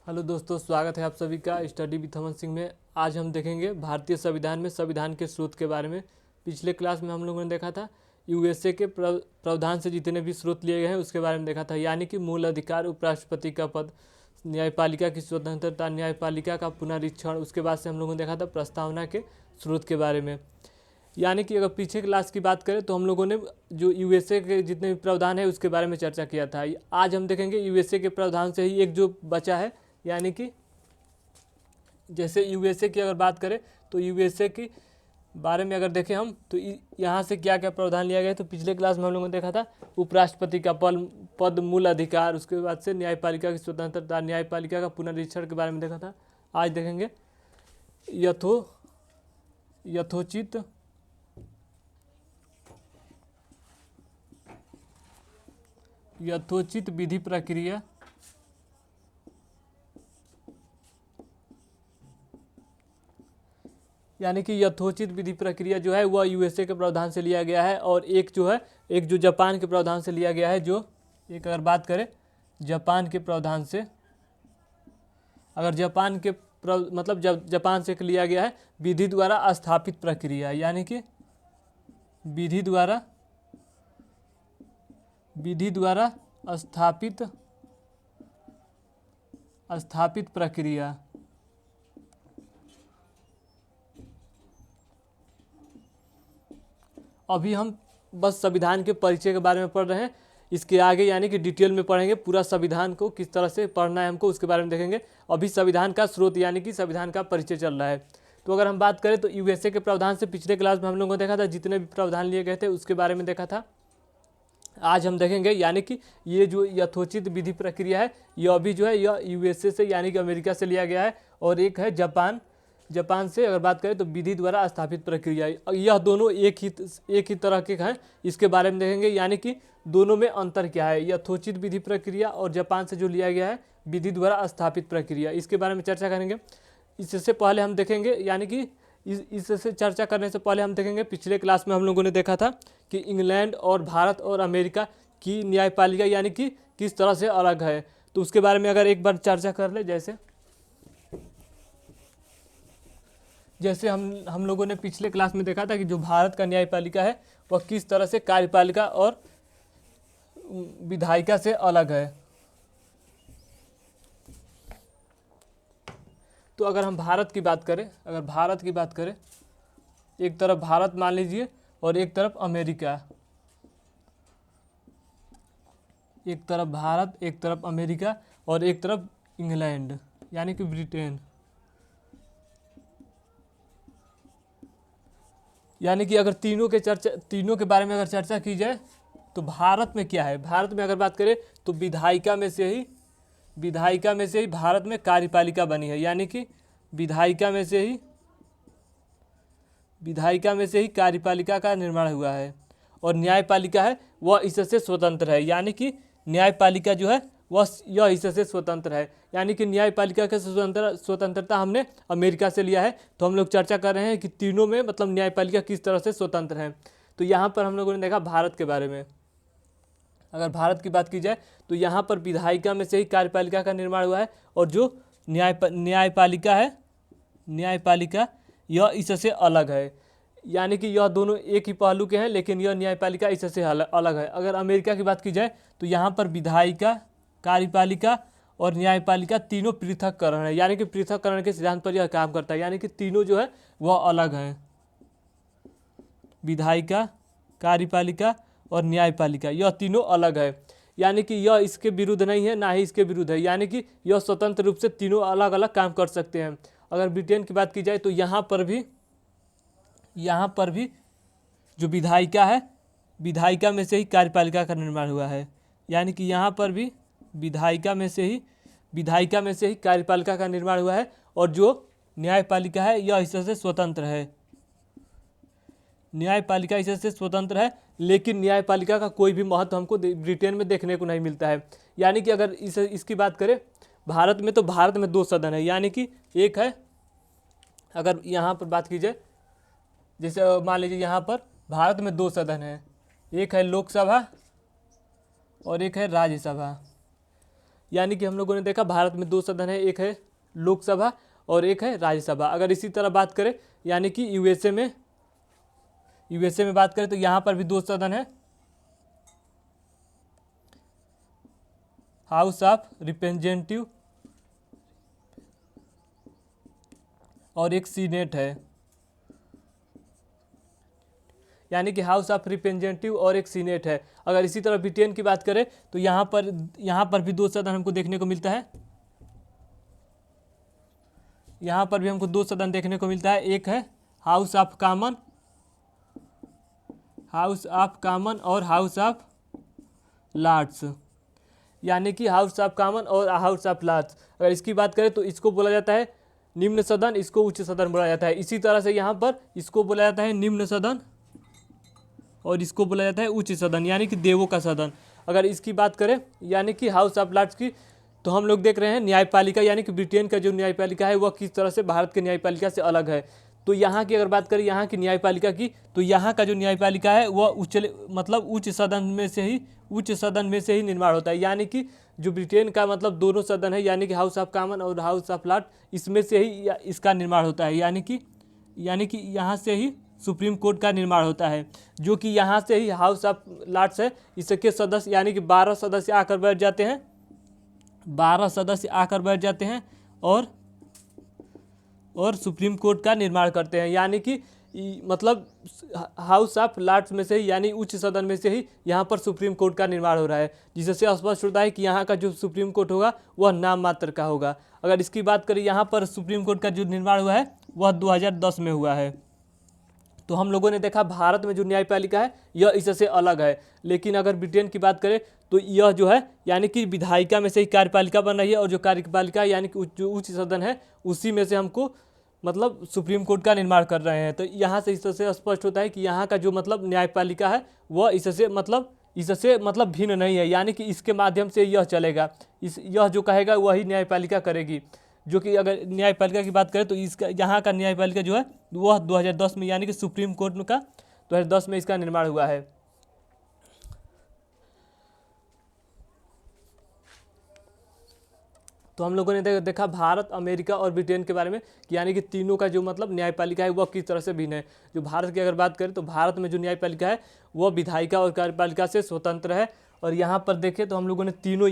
Hello दोस्तों, स्वागत है आप सभी का स्टडी विथ अमन सिंह में। आज हम देखेंगे भारतीय संविधान में संविधान के स्रोत के बारे में। पिछले क्लास में हम लोगों ने देखा था यूएसए के प्रावधान से जितने भी स्रोत लिए गए हैं उसके बारे में देखा था, यानी कि मूल अधिकार, उपराष्ट्रपति का पद, न्यायपालिका की स्वतंत्रता, न्यायपालिका का पुनरीक्षण। उसके बाद से हम लोगों ने देखा था प्रस्तावना के स्रोत के बारे में। यानी कि अगर पीछे क्लास की बात करें तो हम लोगों ने जो यूएसए के जितने भी प्रावधान है उसके बारे में चर्चा किया था। आज हम देखेंगे यूएसए के प्रावधान से ही एक जो बचा है, यानी कि जैसे यूएसए की अगर बात करें तो यूएसए के बारे में अगर देखें हम तो यहाँ से क्या क्या प्रावधान लिया गया है। तो पिछले क्लास में हम लोगों ने देखा था उपराष्ट्रपति का पद, मूल अधिकार, उसके बाद से न्यायपालिका की स्वतंत्रता, न्यायपालिका का पुनरीक्षण के बारे में देखा था। आज देखेंगे यथोचित विधि प्रक्रिया, यानी कि यथोचित विधि प्रक्रिया जो है वह यूएसए के प्रावधान से लिया गया है। और एक जो जापान के प्रावधान से लिया गया है। जो एक अगर बात करें जापान के प्रावधान से, अगर जापान के मतलब जब जापान से लिया गया है विधि द्वारा स्थापित प्रक्रिया, यानी कि विधि द्वारा स्थापित प्रक्रिया। अभी हम बस संविधान के परिचय के बारे में पढ़ रहे हैं। इसके आगे यानी कि डिटेल में पढ़ेंगे, पूरा संविधान को किस तरह से पढ़ना है हमको उसके बारे में देखेंगे। अभी संविधान का स्रोत यानी कि संविधान का परिचय चल रहा है। तो अगर हम बात करें तो यूएसए के प्रावधान से पिछले क्लास में हम लोगों ने देखा था जितने भी प्रावधान लिए गए थे उसके बारे में देखा था। आज हम देखेंगे यानी कि ये जो यथोचित विधि प्रक्रिया है यह भी जो है यह यूएसए से यानी कि अमेरिका से लिया गया है। और एक है जापान से अगर बात करें तो विधि द्वारा स्थापित प्रक्रिया। यह दोनों एक ही तरह के हैं, इसके बारे में देखेंगे। यानी कि दोनों में अंतर क्या है, यथोचित विधि प्रक्रिया और जापान से जो लिया गया है विधि द्वारा स्थापित प्रक्रिया, इसके बारे में चर्चा करेंगे। इससे पहले हम देखेंगे यानी कि इससे चर्चा करने से पहले हम देखेंगे पिछले क्लास में हम लोगों ने देखा था कि इंग्लैंड और भारत और अमेरिका की न्यायपालिका यानी कि किस तरह से अलग है। तो उसके बारे में अगर एक बार चर्चा कर ले, जैसे हम लोगों ने पिछले क्लास में देखा था कि जो भारत का न्यायपालिका है वह किस तरह से कार्यपालिका और विधायिका से अलग है। तो अगर हम भारत की बात करें, एक तरफ भारत मान लीजिए और एक तरफ अमेरिका, एक तरफ भारत, एक तरफ अमेरिका और एक तरफ इंग्लैंड यानी कि ब्रिटेन। यानी कि अगर तीनों के बारे में अगर चर्चा की जाए तो भारत में क्या है, भारत में अगर बात करें तो विधायिका में से ही भारत में कार्यपालिका बनी है। यानी कि विधायिका में से ही कार्यपालिका का निर्माण हुआ है। और न्यायपालिका है वह इससे स्वतंत्र है, यानी कि न्यायपालिका जो है वह यह इससे स्वतंत्र है। यानी कि न्यायपालिका के स्वतंत्रता हमने अमेरिका से लिया है। तो हम लोग चर्चा कर रहे हैं कि तीनों में मतलब न्यायपालिका किस तरह से स्वतंत्र है। तो यहाँ पर हम लोगों ने देखा भारत के बारे में, अगर भारत की बात की जाए तो यहाँ पर विधायिका में से ही कार्यपालिका का निर्माण हुआ है। और जो न्यायपालिका यह इससे अलग है। यानी कि यह दोनों एक ही पहलू के हैं, लेकिन यह न्यायपालिका इससे अलग है। अगर अमेरिका की बात की जाए तो यहाँ पर विधायिका, कार्यपालिका और न्यायपालिका तीनों पृथककरण है। यानी कि पृथककरण के सिद्धांत पर यह काम करता है। यानी कि तीनों जो है वह अलग हैं, विधायिका, कार्यपालिका और न्यायपालिका यह तीनों अलग है। यानी कि यह इसके विरुद्ध नहीं है, ना ही इसके विरुद्ध है। यानी कि यह स्वतंत्र रूप से तीनों अलग अलग काम कर सकते हैं। अगर ब्रिटेन की बात की जाए तो यहाँ पर भी जो विधायिका है, विधायिका में से ही कार्यपालिका का निर्माण हुआ है। यानी कि यहाँ पर भी विधायिका में से ही कार्यपालिका का निर्माण हुआ है। और जो न्यायपालिका है यह इससे स्वतंत्र है, न्यायपालिका इससे स्वतंत्र है। लेकिन न्यायपालिका का कोई भी महत्व हमको ब्रिटेन में देखने को नहीं मिलता है। यानी कि अगर इसकी बात करें भारत में, तो भारत में 2 सदन है। यानी कि एक है, अगर यहाँ पर बात की जाए, जैसे मान लीजिए यहाँ पर भारत में 2 सदन है, एक है लोकसभा और एक है राज्यसभा। यानी कि हम लोगों ने देखा भारत में 2 सदन है, एक है लोकसभा और एक है राज्यसभा। अगर इसी तरह बात करें यानी कि यूएसए में बात करें तो यहाँ पर भी 2 सदन है, हाउस ऑफ रिप्रेजेंटेटिव और एक सीनेट है, यानी कि हाउस ऑफ रिप्रेजेंटेटिव और एक सीनेट है। अगर इसी तरह ब्रिटेन की बात करें तो यहाँ पर भी 2 सदन हमको देखने को मिलता है, यहाँ पर भी हमको 2 सदन देखने को मिलता है, एक है हाउस ऑफ कॉमन और हाउस ऑफ लॉर्ड्स, यानी कि हाउस ऑफ कॉमन और हाउस ऑफ लॉर्ड्स। अगर इसकी बात करें तो इसको बोला जाता है निम्न सदन, इसको उच्च सदन बोला जाता है। इसी तरह से यहाँ पर इसको बोला जाता है निम्न सदन और इसको बोला जाता है उच्च सदन, यानी कि देवों का सदन। अगर इसकी बात करें यानी कि हाउस ऑफ लॉर्ड्स की, तो हम लोग देख रहे हैं न्यायपालिका, यानी कि ब्रिटेन का जो न्यायपालिका है वह किस तरह से भारत के न्यायपालिका से अलग है। तो यहाँ की अगर बात करें यहाँ की न्यायपालिका की, तो यहाँ का जो न्यायपालिका है वह उच्च सदन में से ही निर्माण होता है। यानी कि जो ब्रिटेन का मतलब दोनों सदन है, यानी कि हाउस ऑफ कॉमन और हाउस ऑफ लॉर्ड, इसमें से ही इसका निर्माण होता है। यानी कि यहाँ से ही सुप्रीम कोर्ट का निर्माण होता है, जो कि यहाँ से ही हाउस ऑफ लॉर्ड्स है, इसके सदस्य यानी कि 12 सदस्य आकर बैठ जाते हैं, 12 सदस्य आकर बैठ जाते हैं और सुप्रीम कोर्ट का निर्माण करते हैं। यानी कि मतलब हाउस ऑफ लॉर्ड्स में से ही, यानी उच्च सदन में से ही यहाँ पर सुप्रीम कोर्ट का निर्माण हो रहा है, जिससे स्पष्ट होता है कि यहाँ का जो सुप्रीम कोर्ट होगा वह नाम मात्र का होगा। अगर इसकी बात करें यहाँ पर सुप्रीम कोर्ट का जो निर्माण हुआ है वह 2010 में हुआ है। तो हम लोगों ने देखा भारत में जो न्यायपालिका है यह इससे अलग है। लेकिन अगर ब्रिटेन की बात करें तो यह जो है यानी कि विधायिका में से ही कार्यपालिका बन रही है, और जो कार्यपालिका यानी कि जो उच्च सदन है उसी में से हमको मतलब सुप्रीम कोर्ट का निर्माण कर रहे हैं। तो यहाँ से इससे स्पष्ट होता है कि यहाँ का जो मतलब न्यायपालिका है वह इससे मतलब भिन्न नहीं है, यानी कि इसके माध्यम से यह चलेगा, यह जो कहेगा वही न्यायपालिका करेगी। जो कि अगर न्यायपालिका की बात करें तो इसका यहाँ का न्यायपालिका जो है वह 2010 में, यानी कि सुप्रीम कोर्ट का 2010 में इसका निर्माण हुआ है। तो हम लोगों ने देखा भारत, अमेरिका और ब्रिटेन के बारे में, यानी कि तीनों का जो मतलब न्यायपालिका है वह किस तरह से भिन्न है। जो भारत की अगर बात करें तो भारत में जो न्यायपालिका है वह विधायिका और कार्यपालिका से स्वतंत्र है। और यहाँ पर देखें तो हम लोगों ने तीनों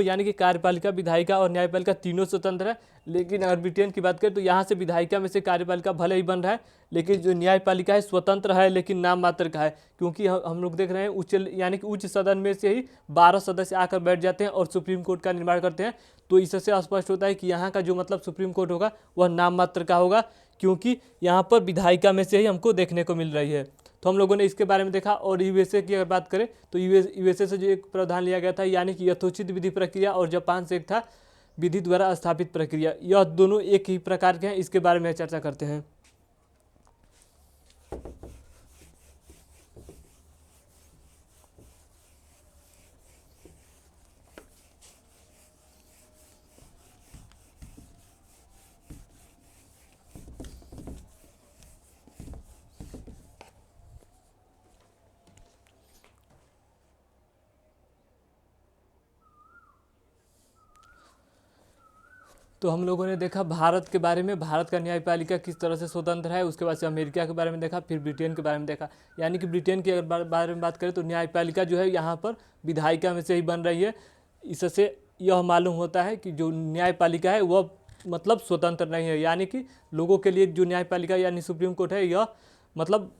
यानी कि कार्यपालिका, विधायिका और न्यायपालिका तीनों स्वतंत्र है। लेकिन अगर ब्रिटेन की बात करें तो यहाँ से विधायिका में से कार्यपालिका भले ही बन रहा है, लेकिन जो न्यायपालिका है स्वतंत्र है, लेकिन नाम मात्र का है। क्योंकि हम लोग देख रहे हैं यानी कि उच्च सदन में से ही 12 सदस्य आकर बैठ जाते हैं और सुप्रीम कोर्ट का निर्माण करते हैं। तो इससे स्पष्ट होता है कि यहाँ का जो मतलब सुप्रीम कोर्ट होगा वह नाम मात्र का होगा, क्योंकि यहाँ पर विधायिका में से ही हमको देखने को मिल रही है। तो हम लोगों ने इसके बारे में देखा। और यूएसए की अगर बात करें तो यूएसए से जो एक प्रावधान लिया गया था, यानी कि यथोचित विधि प्रक्रिया, और जापान से एक था विधि द्वारा स्थापित प्रक्रिया, यह दोनों एक ही प्रकार के हैं। इसके बारे में चर्चा करते हैं। तो हम लोगों ने देखा भारत के बारे में, भारत का न्यायपालिका किस तरह से स्वतंत्र है। उसके बाद से अमेरिका के बारे में देखा, फिर ब्रिटेन के बारे में देखा। यानी कि ब्रिटेन की अगर बारे में बात करें तो न्यायपालिका जो है यहाँ पर विधायिका में से ही बन रही है। इससे यह मालूम होता है कि जो न्यायपालिका है वह मतलब स्वतंत्र नहीं है, यानी कि लोगों के लिए जो न्यायपालिका यानी सुप्रीम कोर्ट है यह मतलब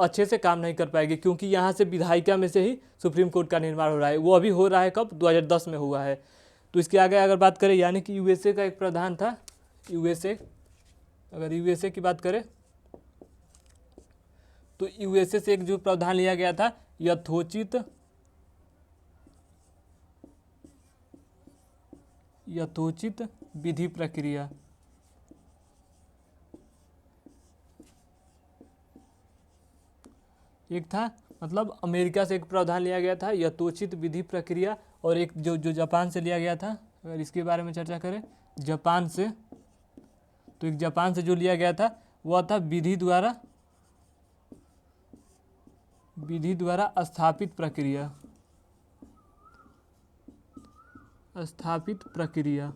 अच्छे से काम नहीं कर पाएगी, क्योंकि यहाँ से विधायिका में से ही सुप्रीम कोर्ट का निर्माण हो रहा है। वो अभी हो रहा है कब, 2010 में हुआ है। तो इसके आगे अगर बात करें, यानी कि यूएसए का एक प्रावधान था, अगर यूएसए की बात करें तो यूएसए से एक जो प्रावधान लिया गया था, यथोचित विधि प्रक्रिया। एक था मतलब अमेरिका से एक प्रावधान लिया गया था यथोचित विधि प्रक्रिया, और एक जो जापान से लिया गया था। अगर इसके बारे में चर्चा करें जापान से, तो एक जापान से जो लिया गया था वह था विधि द्वारा स्थापित स्थापित प्रक्रिया,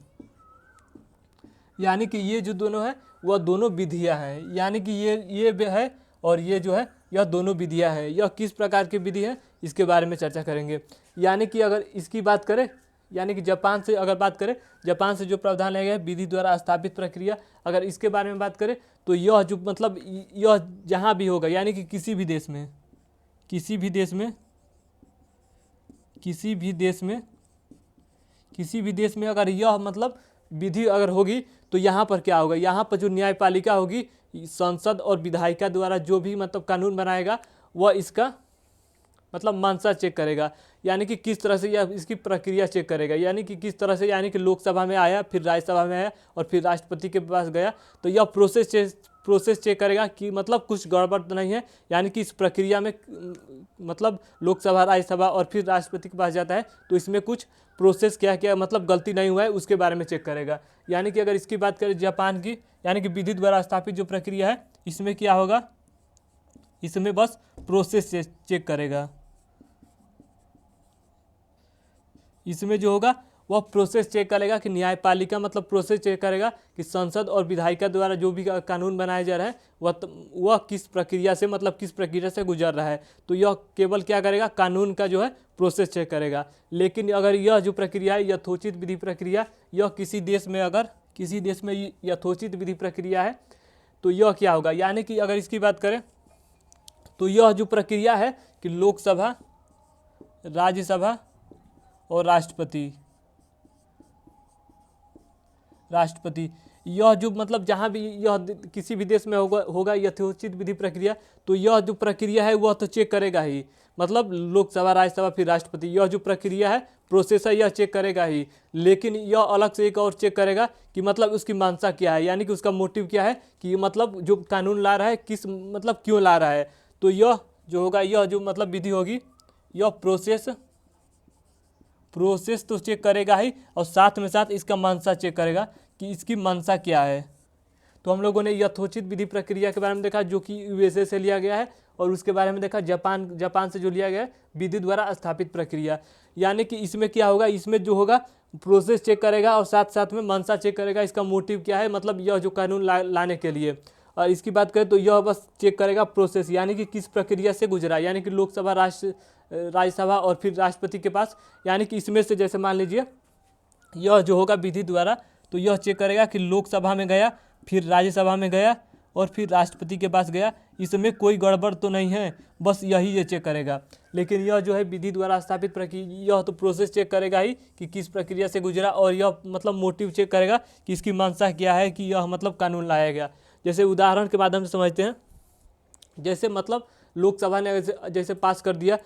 यानी कि ये जो दोनों है वह दोनों विधियां हैं, यानी कि ये भी है और ये जो है यह दोनों विधियां हैं। यह किस प्रकार की विधि है इसके बारे में चर्चा करेंगे। यानी कि अगर इसकी बात करें, यानी कि जापान से अगर बात करें, जापान से जो प्रावधान लाया गया है विधि द्वारा स्थापित प्रक्रिया, अगर इसके बारे में बात करें तो यह जो मतलब यह जहाँ भी होगा, यानी कि किसी भी देश में किसी भी देश में अगर यह मतलब विधि अगर होगी तो यहाँ पर क्या होगा, यहाँ पर जो न्यायपालिका होगी, संसद और विधायिका द्वारा जो भी मतलब कानून बनाएगा वह इसका मतलब मंशा चेक करेगा, यानी कि किस तरह से यह इसकी प्रक्रिया चेक करेगा, यानी कि किस तरह से, यानी कि लोकसभा में आया, फिर राज्यसभा में आया और फिर राष्ट्रपति के पास गया, तो यह प्रोसेस चेक करेगा कि मतलब कुछ गड़बड़ तो नहीं है, यानी कि इस प्रक्रिया में मतलब लोकसभा, राज्यसभा और फिर राष्ट्रपति के पास जाता है तो इसमें कुछ प्रोसेस क्या क्या मतलब गलती नहीं हुआ है उसके बारे में चेक करेगा। यानी कि अगर इसकी बात करें जापान की, यानी कि विधि द्वारा स्थापित जो प्रक्रिया है इसमें क्या होगा, इसमें बस प्रोसेस चेक करेगा, इसमें जो होगा वह प्रोसेस चेक करेगा कि न्यायपालिका मतलब प्रोसेस चेक करेगा कि संसद और विधायिका द्वारा जो भी कानून बनाया जा रहा है वह किस प्रक्रिया से मतलब किस प्रक्रिया से गुजर रहा है, तो यह केवल क्या करेगा, कानून का जो है प्रोसेस चेक करेगा। लेकिन अगर यह जो प्रक्रिया है यथोचित विधि प्रक्रिया, यह किसी देश में यथोचित विधि प्रक्रिया है तो यह क्या होगा, यानी कि अगर इसकी बात करें तो यह जो प्रक्रिया है कि लोकसभा, राज्यसभा और राष्ट्रपति यह जो मतलब जहाँ भी यह किसी भी देश में होगा यथोचित विधि प्रक्रिया, तो यह जो प्रक्रिया है वह तो चेक करेगा ही, मतलब लोकसभा, राज्यसभा फिर राष्ट्रपति, यह जो प्रक्रिया है प्रोसेस है यह चेक करेगा ही। लेकिन यह अलग से एक और चेक करेगा कि मतलब उसकी मंशा क्या है, यानी कि उसका मोटिव क्या है, कि मतलब जो कानून ला रहा है किस मतलब क्यों ला रहा है, तो यह जो होगा, यह जो मतलब विधि होगी यह प्रोसेस तो चेक करेगा ही और साथ में साथ इसका मंशा चेक करेगा कि इसकी मंशा क्या है। तो हम लोगों ने यथोचित विधि प्रक्रिया के बारे में देखा जो कि यूएसए से लिया गया है, और उसके बारे में देखा जापान से जो लिया गया है विधि द्वारा स्थापित प्रक्रिया। यानी कि इसमें क्या होगा, इसमें जो होगा प्रोसेस चेक करेगा और साथ साथ में मंशा चेक करेगा, इसका मोटिव क्या है, मतलब यह जो कानून लाने के लिए। और इसकी बात करें तो यह बस चेक करेगा प्रोसेस, यानी कि किस प्रक्रिया से गुजरा, यानी कि लोकसभा, राज्यसभा और फिर राष्ट्रपति के पास, यानी कि इसमें से जैसे मान लीजिए यह जो होगा विधि द्वारा, तो यह चेक करेगा कि लोकसभा में गया, फिर राज्यसभा में गया और फिर राष्ट्रपति के पास गया, इसमें कोई गड़बड़ तो नहीं है, बस यही ये चेक करेगा। लेकिन यह जो है विधि द्वारा स्थापित प्रक्रिया, यह तो प्रोसेस चेक करेगा ही कि किस प्रक्रिया से गुजरा, और यह मतलब मोटिव चेक करेगा कि इसकी मंशा क्या है, कि यह मतलब कानून लाया गया। जैसे उदाहरण के माध्यम से समझते हैं, जैसे मतलब लोकसभा ने जैसे पास कर दिया,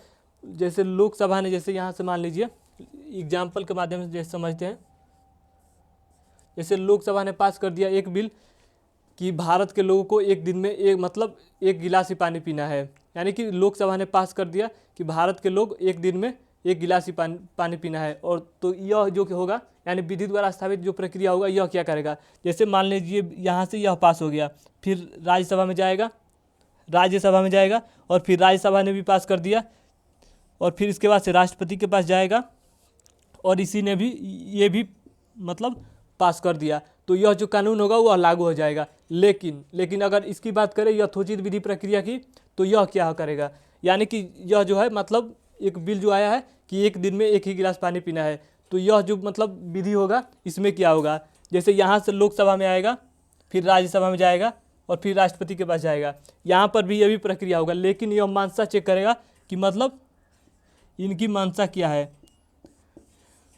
जैसे लोकसभा ने जैसे यहाँ से मान लीजिए एग्जाम्पल के माध्यम से जैसे समझते हैं, जैसे लोकसभा ने पास कर दिया एक बिल कि भारत के लोगों को एक दिन में एक गिलास ही पानी पीना है, यानी कि लोकसभा ने पास कर दिया कि भारत के लोग एक दिन में एक गिलास ही पानी पीना है। और तो यह जो होगा, यानी विधि द्वारा स्थापित जो प्रक्रिया होगा यह क्या करेगा, जैसे मान लीजिए यहाँ से यह पास हो गया, फिर राज्यसभा में जाएगा और फिर राज्यसभा ने भी पास कर दिया, और फिर इसके बाद से राष्ट्रपति के पास जाएगा और इसी ने भी ये भी मतलब पास कर दिया, तो यह जो कानून होगा वह लागू हो जाएगा। लेकिन अगर इसकी बात करें यथोचित विधि प्रक्रिया की, तो यह क्या करेगा, यानी कि यह जो है मतलब एक बिल जो आया है कि एक दिन में एक ही गिलास पानी पीना है, तो यह जो मतलब विधि होगा इसमें क्या होगा, जैसे यहाँ से लोकसभा में आएगा, फिर राज्यसभा में जाएगा और फिर राष्ट्रपति के पास जाएगा, यहाँ पर भी यह भी प्रक्रिया होगा। लेकिन यह मंशा चेक करेगा कि मतलब इनकी मंशा क्या है,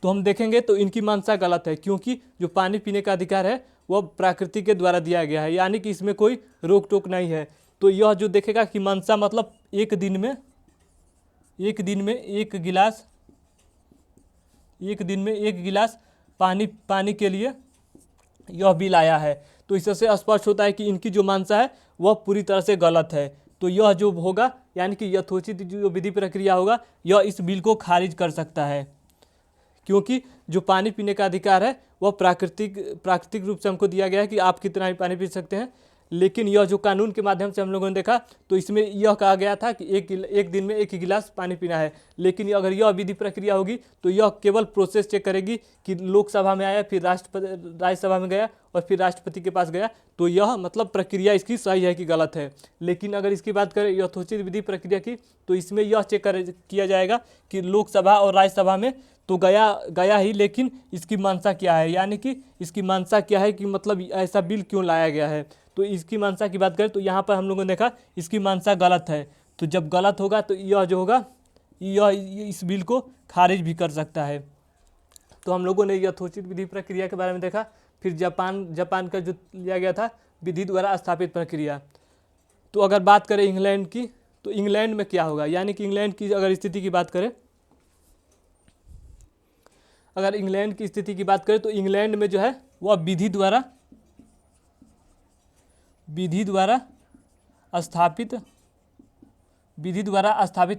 तो हम देखेंगे तो इनकी मंशा गलत है, क्योंकि जो पानी पीने का अधिकार है वह प्रकृति के द्वारा दिया गया है, यानी कि इसमें कोई रोक टोक नहीं है। तो यह जो देखेगा कि मंशा मतलब एक दिन में एक गिलास पानी के लिए यह बिल आया है, तो इससे स्पष्ट होता है कि इनकी जो मंशा है वह पूरी तरह से गलत है। तो यह जो होगा, यानी कि यथोचित जो विधि प्रक्रिया होगा यह इस बिल को खारिज कर सकता है, क्योंकि जो पानी पीने का अधिकार है वह प्राकृतिक रूप से हमको दिया गया है कि आप कितना ही पानी पी सकते हैं। लेकिन यह जो कानून के माध्यम से हम लोगों ने देखा तो इसमें यह कहा गया था कि एक दिन में 1 गिलास पानी पीना है। लेकिन अगर यह विधि प्रक्रिया होगी तो यह केवल प्रोसेस चेक करेगी कि लोकसभा में आया, फिर राज्यसभा में गया और फिर राष्ट्रपति के पास गया, तो यह मतलब प्रक्रिया इसकी सही है कि गलत है। लेकिन अगर इसकी बात करें यथोचित विधि प्रक्रिया की, तो इसमें यह चेक किया जाएगा कि लोकसभा और राज्यसभा में तो गया ही, लेकिन इसकी मंशा क्या है, यानी कि इसकी मंशा क्या है कि मतलब ऐसा बिल क्यों लाया गया है। तो इसकी मंशा की बात करें तो यहाँ पर हम लोगों ने देखा इसकी मंशा गलत है। तो जब गलत होगा तो यह जो होगा यह इस बिल को खारिज भी कर सकता है। तो हम लोगों ने यथोचित विधि प्रक्रिया के बारे में देखा। फिर जापान का जो लिया गया था विधि द्वारा स्थापित प्रक्रिया। तो अगर बात करें इंग्लैंड की, तो इंग्लैंड में क्या होगा, यानी कि इंग्लैंड की अगर स्थिति की बात करें, अगर इंग्लैंड की स्थिति की बात करें तो इंग्लैंड में जो है वह विधि द्वारा स्थापित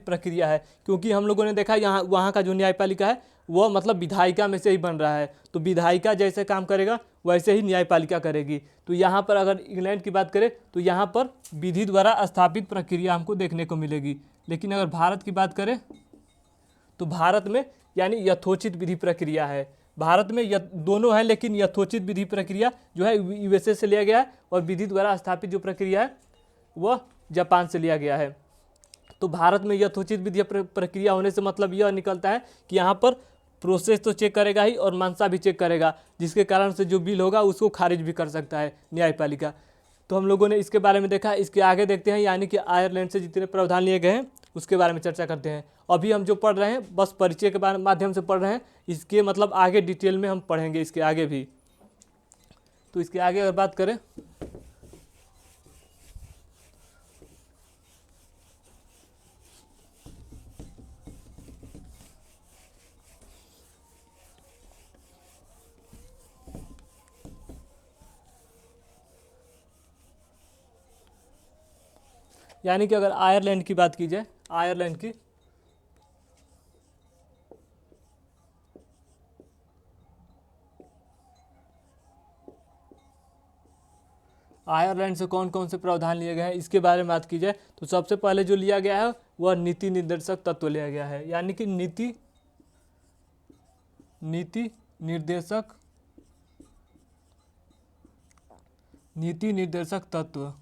प्रक्रिया है। क्योंकि हम लोगों ने देखा यहाँ वहाँ का जो न्यायपालिका है वह मतलब विधायिका में से ही बन रहा है। तो विधायिका जैसे काम करेगा वैसे ही न्यायपालिका करेगी। तो यहाँ पर अगर इंग्लैंड की बात करें तो यहाँ पर विधि द्वारा स्थापित प्रक्रिया हमको देखने को मिलेगी। लेकिन अगर भारत की बात करें तो भारत में यानी यथोचित विधि प्रक्रिया है। भारत में दोनों है, लेकिन यथोचित विधि प्रक्रिया जो है यूएसए से लिया गया है और विधि द्वारा स्थापित जो प्रक्रिया है वह जापान से लिया गया है। तो भारत में यथोचित विधि प्रक्रिया होने से मतलब यह निकलता है कि यहाँ पर प्रोसेस तो चेक करेगा ही और मंशा भी चेक करेगा, जिसके कारण से जो बिल होगा उसको खारिज भी कर सकता है न्यायपालिका। तो हम लोगों ने इसके बारे में देखा। इसके आगे देखते हैं, यानी कि आयरलैंड से जितने प्रावधान लिए गए हैं उसके बारे में चर्चा करते हैं। अभी हम जो पढ़ रहे हैं बस परिचय के माध्यम से पढ़ रहे हैं, इसके मतलब आगे डिटेल में हम पढ़ेंगे इसके आगे भी। तो इसके आगे अगर बात करें यानी कि अगर आयरलैंड की बात की जाए, आयरलैंड से कौन कौन से प्रावधान लिए गए हैं इसके बारे में बात की जाए तो सबसे पहले जो लिया गया है वह नीति निर्देशक तत्व लिया गया है। यानी कि नीति निर्देशक तत्व।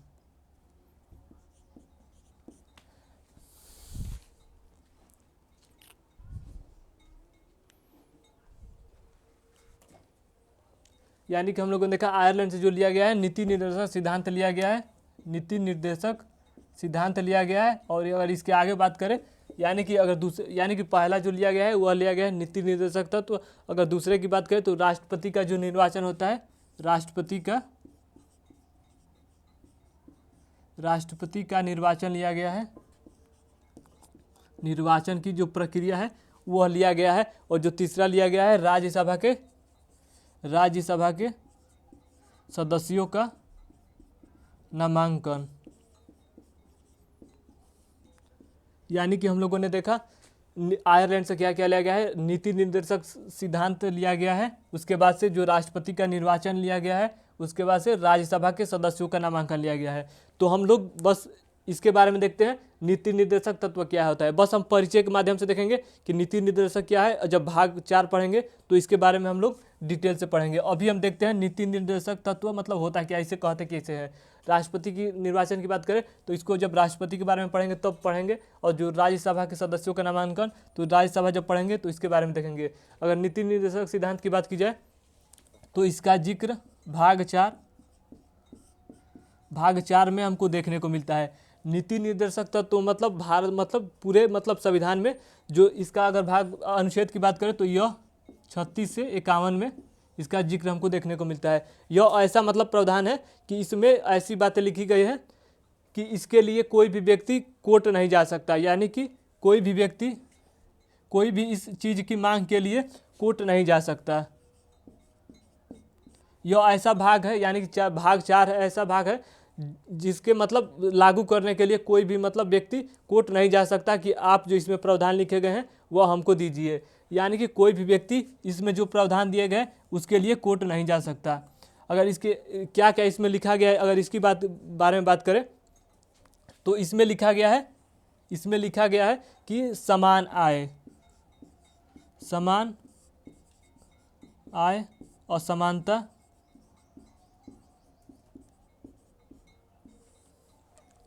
यानी कि हम लोगों ने देखा आयरलैंड से जो लिया गया है नीति निर्देशक सिद्धांत लिया गया है, नीति निर्देशक सिद्धांत लिया गया है। और अगर इसके आगे बात करें यानी कि यानी कि पहला जो लिया गया है वह लिया गया है नीति निर्देशक तत्व। अगर दूसरे की बात करें तो राष्ट्रपति का जो निर्वाचन होता है, राष्ट्रपति का निर्वाचन लिया गया है, निर्वाचन की जो प्रक्रिया है वह लिया गया है। और जो तीसरा लिया गया है राज्यसभा के सदस्यों का नामांकन। यानी कि हम लोगों ने देखा आयरलैंड से क्या क्या लिया गया है, नीति निर्देशक सिद्धांत लिया गया है, उसके बाद से जो राष्ट्रपति का निर्वाचन लिया गया है, उसके बाद से राज्यसभा के सदस्यों का नामांकन लिया गया है। तो हम लोग बस इसके बारे में देखते हैं नीति निर्देशक तत्व क्या होता है। बस हम परिचय के माध्यम से देखेंगे कि नीति निर्देशक क्या है। जब भाग 4 पढ़ेंगे तो इसके बारे में हम लोग डिटेल से पढ़ेंगे। अभी हम देखते हैं नीति निर्देशक तत्व मतलब होता क्या, इसे कहते कैसे है। राष्ट्रपति की निर्वाचन की बात करें तो इसको जब राष्ट्रपति के बारे में पढ़ेंगे तब पढ़ेंगे। और जो राज्यसभा के सदस्यों का नामांकन तो राज्यसभा जब पढ़ेंगे तो इसके बारे में देखेंगे। अगर नीति निर्देशक सिद्धांत की बात की जाए तो इसका जिक्र भाग 4 में हमको देखने को मिलता है। नीति निर्देशक तत्व मतलब भारत मतलब पूरे मतलब संविधान में जो इसका अगर भाग अनुच्छेद की बात करें तो यह 36 से 51 में इसका जिक्र हमको देखने को मिलता है। यह ऐसा मतलब प्रावधान है कि इसमें ऐसी बातें लिखी गई हैं कि इसके लिए कोई भी व्यक्ति कोर्ट नहीं जा सकता। यानी कि कोई भी व्यक्ति कोई भी इस चीज़ की मांग के लिए कोर्ट नहीं जा सकता। यह ऐसा भाग है, यानी कि भाग 4 है, ऐसा भाग है जिसके मतलब लागू करने के लिए कोई भी मतलब व्यक्ति कोर्ट नहीं जा सकता कि आप जो इसमें प्रावधान लिखे गए हैं वह हमको दीजिए। यानी कि कोई भी व्यक्ति इसमें जो प्रावधान दिए गए उसके लिए कोर्ट नहीं जा सकता। अगर इसके क्या क्या इसमें लिखा गया है, अगर इसकी बारे में बात करें तो इसमें लिखा गया है कि समान आय असमानता,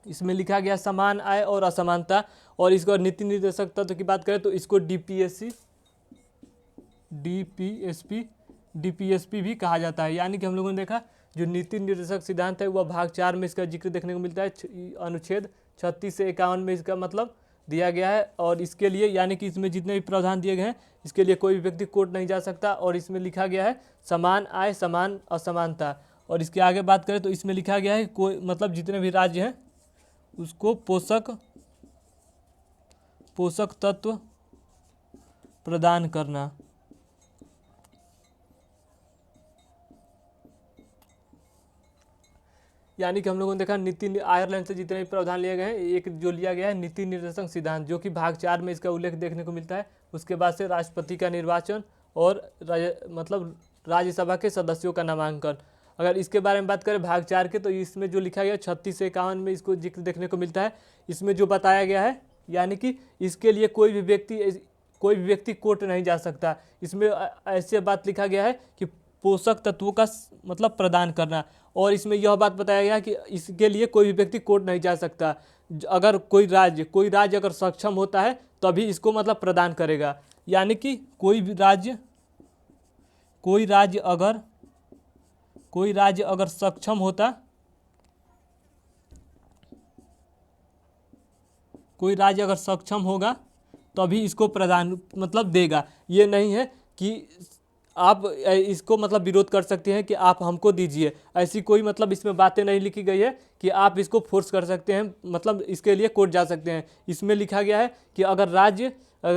इसमें लिखा गया समान आय और असमानता। और इसको नीति निर्देशक तत्व की बात करें तो इसको डीपीएसपी भी कहा जाता है। यानी कि हम लोगों ने देखा जो नीति निर्देशक सिद्धांत है वह भाग 4 में इसका जिक्र देखने को मिलता है, अनुच्छेद 36 से 51 में इसका मतलब दिया गया है। और इसके लिए यानी कि इसमें जितने भी प्रावधान दिए गए हैं इसके लिए कोई भी व्यक्ति कोर्ट नहीं जा सकता। और इसमें लिखा गया है समान आय समान असमानता। और इसके आगे बात करें तो इसमें लिखा गया है कोई मतलब जितने भी राज्य हैं उसको पोषक तत्व प्रदान करना। यानी कि हम लोगों ने देखा नीति आयरलैंड से जितने भी प्रावधान लिए गए हैं, एक जो लिया गया है नीति निर्देशक सिद्धांत, जो कि भाग 4 में इसका उल्लेख देखने को मिलता है। उसके बाद से राष्ट्रपति का निर्वाचन और मतलब राज्यसभा के सदस्यों का नामांकन। अगर इसके बारे में बात करें भाग 4 के तो इसमें जो लिखा गया 36 से 51 में इसको जिक्र देखने को मिलता है। इसमें जो बताया गया है यानी कि इसके लिए कोई भी व्यक्ति कोर्ट नहीं जा सकता। इसमें ऐसे बात लिखा गया है कि पोषक तत्वों का मतलब प्रदान करना। और इसमें यह बात बताया गया कि इसके लिए कोई भी व्यक्ति कोर्ट नहीं जा सकता। अगर कोई राज्य अगर सक्षम होता है तभी इसको मतलब प्रदान करेगा। यानी कि कोई राज्य अगर सक्षम होता, कोई राज्य अगर सक्षम होगा तभी इसको प्रदान मतलब देगा। ये नहीं है कि आप इसको मतलब विरोध कर सकते हैं कि आप हमको दीजिए, ऐसी कोई मतलब इसमें बातें नहीं लिखी गई है कि आप इसको फोर्स कर सकते हैं, मतलब इसके लिए कोर्ट जा सकते हैं। इसमें लिखा गया है कि अगर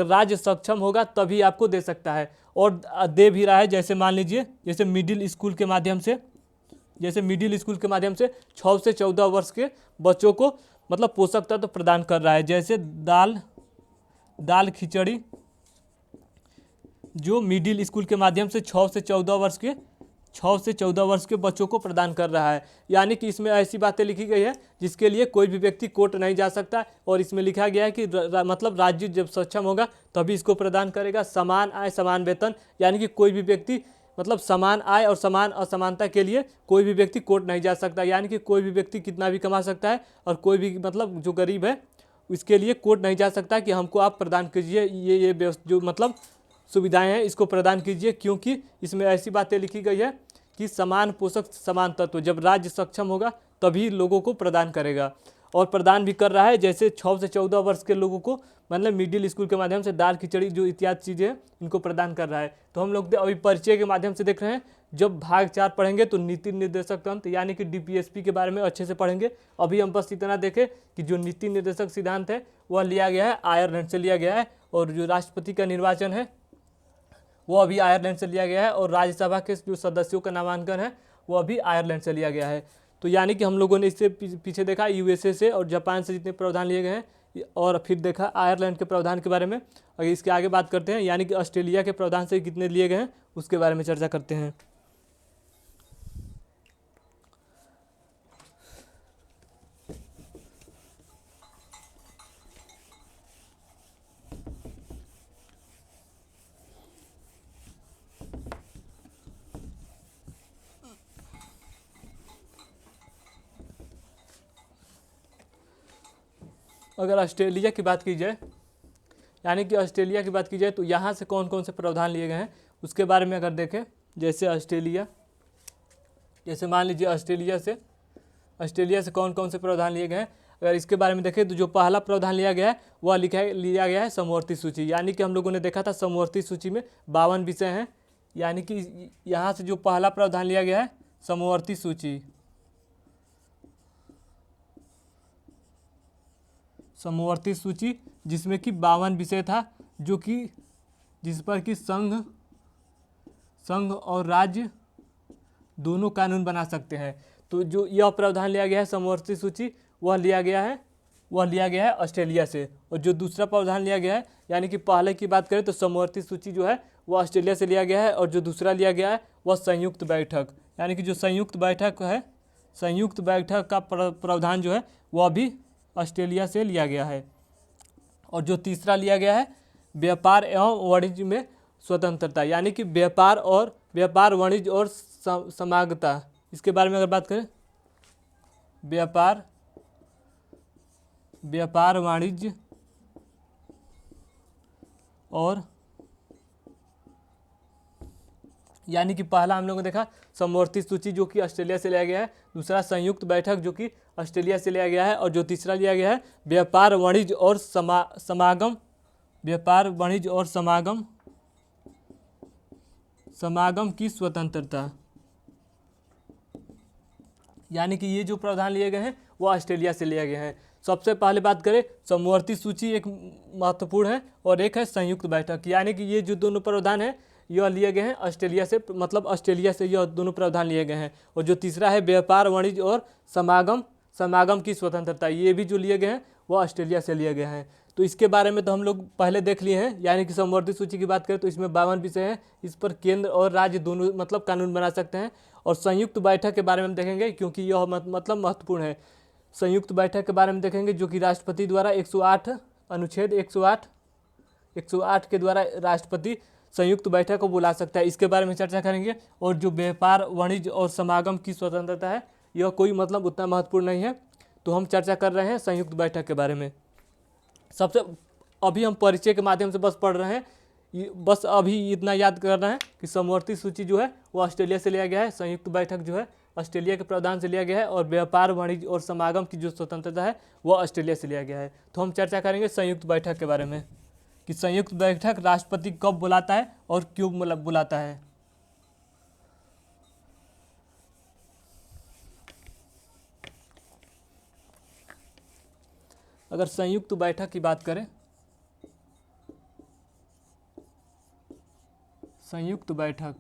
राज्य सक्षम होगा तभी आपको दे सकता है और दे भी रहा है। जैसे मान लीजिए जैसे मिडिल स्कूल के माध्यम से 6 से 14 वर्ष के बच्चों को मतलब पोषक तत्व प्रदान कर रहा है। जैसे दाल खिचड़ी जो मिडिल स्कूल के माध्यम से 6 से 14 वर्ष के बच्चों को प्रदान कर रहा है। यानी कि इसमें ऐसी बातें लिखी गई है जिसके लिए कोई भी व्यक्ति कोर्ट नहीं जा सकता। और इसमें लिखा गया है कि मतलब राज्य जब सक्षम होगा तभी इसको प्रदान करेगा। समान आय समान वेतन, यानी कि कोई भी व्यक्ति मतलब समान आय और समान असमानता के लिए कोई भी व्यक्ति कोर्ट नहीं जा सकता। यानी कि कोई भी व्यक्ति कितना भी कमा सकता है और कोई भी मतलब जो गरीब है इसके लिए कोर्ट नहीं जा सकता कि हमको आप प्रदान कीजिए ये जो मतलब सुविधाएं हैं इसको प्रदान कीजिए, क्योंकि इसमें ऐसी बातें लिखी गई है कि समान पोषक समान तत्व जब राज्य सक्षम होगा तभी लोगों को प्रदान करेगा। और प्रदान भी कर रहा है। जैसे 6 से 14 वर्ष के लोगों को मतलब मिडिल स्कूल के माध्यम से दाल खिचड़ी जो इत्यादि चीज़ें हैं इनको प्रदान कर रहा है। तो हम लोग अभी परिचय के माध्यम से देख रहे हैं। जब भाग 4 पढ़ेंगे तो नीति निर्देशक तंत्र यानी कि डीपीएसपी के बारे में अच्छे से पढ़ेंगे। अभी हम बस इतना देखें कि जो नीति निर्देशक सिद्धांत है वह लिया गया है आयरलैंड से लिया गया है, और जो राष्ट्रपति का निर्वाचन है वो अभी आयरलैंड से लिया गया है, और राज्यसभा के जो सदस्यों का नामांकन है वो अभी आयरलैंड से लिया गया है। तो यानी कि हम लोगों ने इससे पीछे देखा यूएसए से और जापान से जितने प्रावधान लिए गए हैं, और फिर देखा आयरलैंड के प्रावधान के बारे में। अगर इसके आगे बात करते हैं यानी कि ऑस्ट्रेलिया के प्रावधान से कितने लिए गए हैं उसके बारे में चर्चा करते हैं। अगर ऑस्ट्रेलिया की बात की जाए यानी कि ऑस्ट्रेलिया की बात की जाए तो यहाँ से कौन कौन से प्रावधान लिए गए हैं उसके बारे में अगर देखें। जैसे मान लीजिए ऑस्ट्रेलिया से कौन कौन से प्रावधान लिए गए हैं, अगर इसके बारे में देखें तो जो पहला प्रावधान लिया गया है वह लिया गया है समवर्ती सूची। यानी कि हम लोगों ने देखा था समवर्ती सूची में 52 विषय हैं। यानी कि यहाँ से जो पहला प्रावधान लिया गया है समवर्ती सूची जिसमें कि 52 विषय था, जो कि जिस पर कि संघ और राज्य दोनों कानून बना सकते हैं। तो जो यह प्रावधान लिया गया है समवर्ती सूची वह लिया गया है ऑस्ट्रेलिया से। और जो दूसरा प्रावधान लिया गया है यानी कि पहले की बात करें तो समवर्ती सूची जो है वह ऑस्ट्रेलिया से लिया गया है, और जो दूसरा लिया गया है वह संयुक्त बैठक यानी कि जो संयुक्त बैठक है, संयुक्त बैठक का प्रावधान जो है वह भी ऑस्ट्रेलिया से लिया गया है। और जो तीसरा लिया गया है व्यापार एवं वाणिज्य में स्वतंत्रता, यानी कि व्यापार वाणिज्य और समागता, इसके बारे में अगर बात करें, व्यापार वाणिज्य और, यानी कि पहला हम लोगों ने देखा समवर्ती सूची जो कि ऑस्ट्रेलिया से लिया गया है, दूसरा संयुक्त बैठक जो कि ऑस्ट्रेलिया से लिया गया है, और जो तीसरा लिया गया है व्यापार वाणिज्य और समागम, व्यापार वाणिज्य और समागम की स्वतंत्रता, यानी कि ये जो प्रावधान लिए गए हैं वो ऑस्ट्रेलिया से लिए गए हैं। सबसे पहले बात करें, समवर्ती सूची एक महत्वपूर्ण है और एक है संयुक्त बैठक, यानी कि ये जो दोनों प्रावधान हैं यह लिए गए हैं ऑस्ट्रेलिया से, मतलब ऑस्ट्रेलिया से यह दोनों प्रावधान लिए गए हैं। और जो तीसरा है व्यापार वाणिज्य और समागम की स्वतंत्रता, ये भी जो लिए गए हैं वो ऑस्ट्रेलिया से लिए गए हैं। तो इसके बारे में तो हम लोग पहले देख लिए हैं, यानी कि समवर्ती सूची की बात करें तो इसमें 52 विषय हैं, इस पर केंद्र और राज्य दोनों मतलब कानून बना सकते हैं। और संयुक्त बैठक के बारे में हम देखेंगे क्योंकि यह मतलब महत्वपूर्ण है। संयुक्त बैठक के बारे में देखेंगे जो कि राष्ट्रपति द्वारा 108 अनुच्छेद 108 के द्वारा राष्ट्रपति संयुक्त बैठक को बुला सकता है, इसके बारे में चर्चा करेंगे। और जो व्यापार वाणिज्य और समागम की स्वतंत्रता है यह कोई मतलब उतना महत्वपूर्ण नहीं है, तो हम चर्चा कर रहे हैं संयुक्त बैठक के बारे में। सबसे अभी हम परिचय के माध्यम से बस पढ़ रहे हैं, बस अभी इतना याद कर रहे हैं कि समवर्ती सूची जो है वो ऑस्ट्रेलिया से लिया गया है, संयुक्त बैठक जो है ऑस्ट्रेलिया के प्रावधान से लिया गया है, और व्यापार वाणिज्य और समागम की जो स्वतंत्रता है वो ऑस्ट्रेलिया से लिया गया है। तो हम चर्चा करेंगे संयुक्त बैठक के बारे में कि संयुक्त बैठक राष्ट्रपति कब बुलाता है और क्यों बुलाता है। अगर संयुक्त बैठक की बात करें, संयुक्त बैठक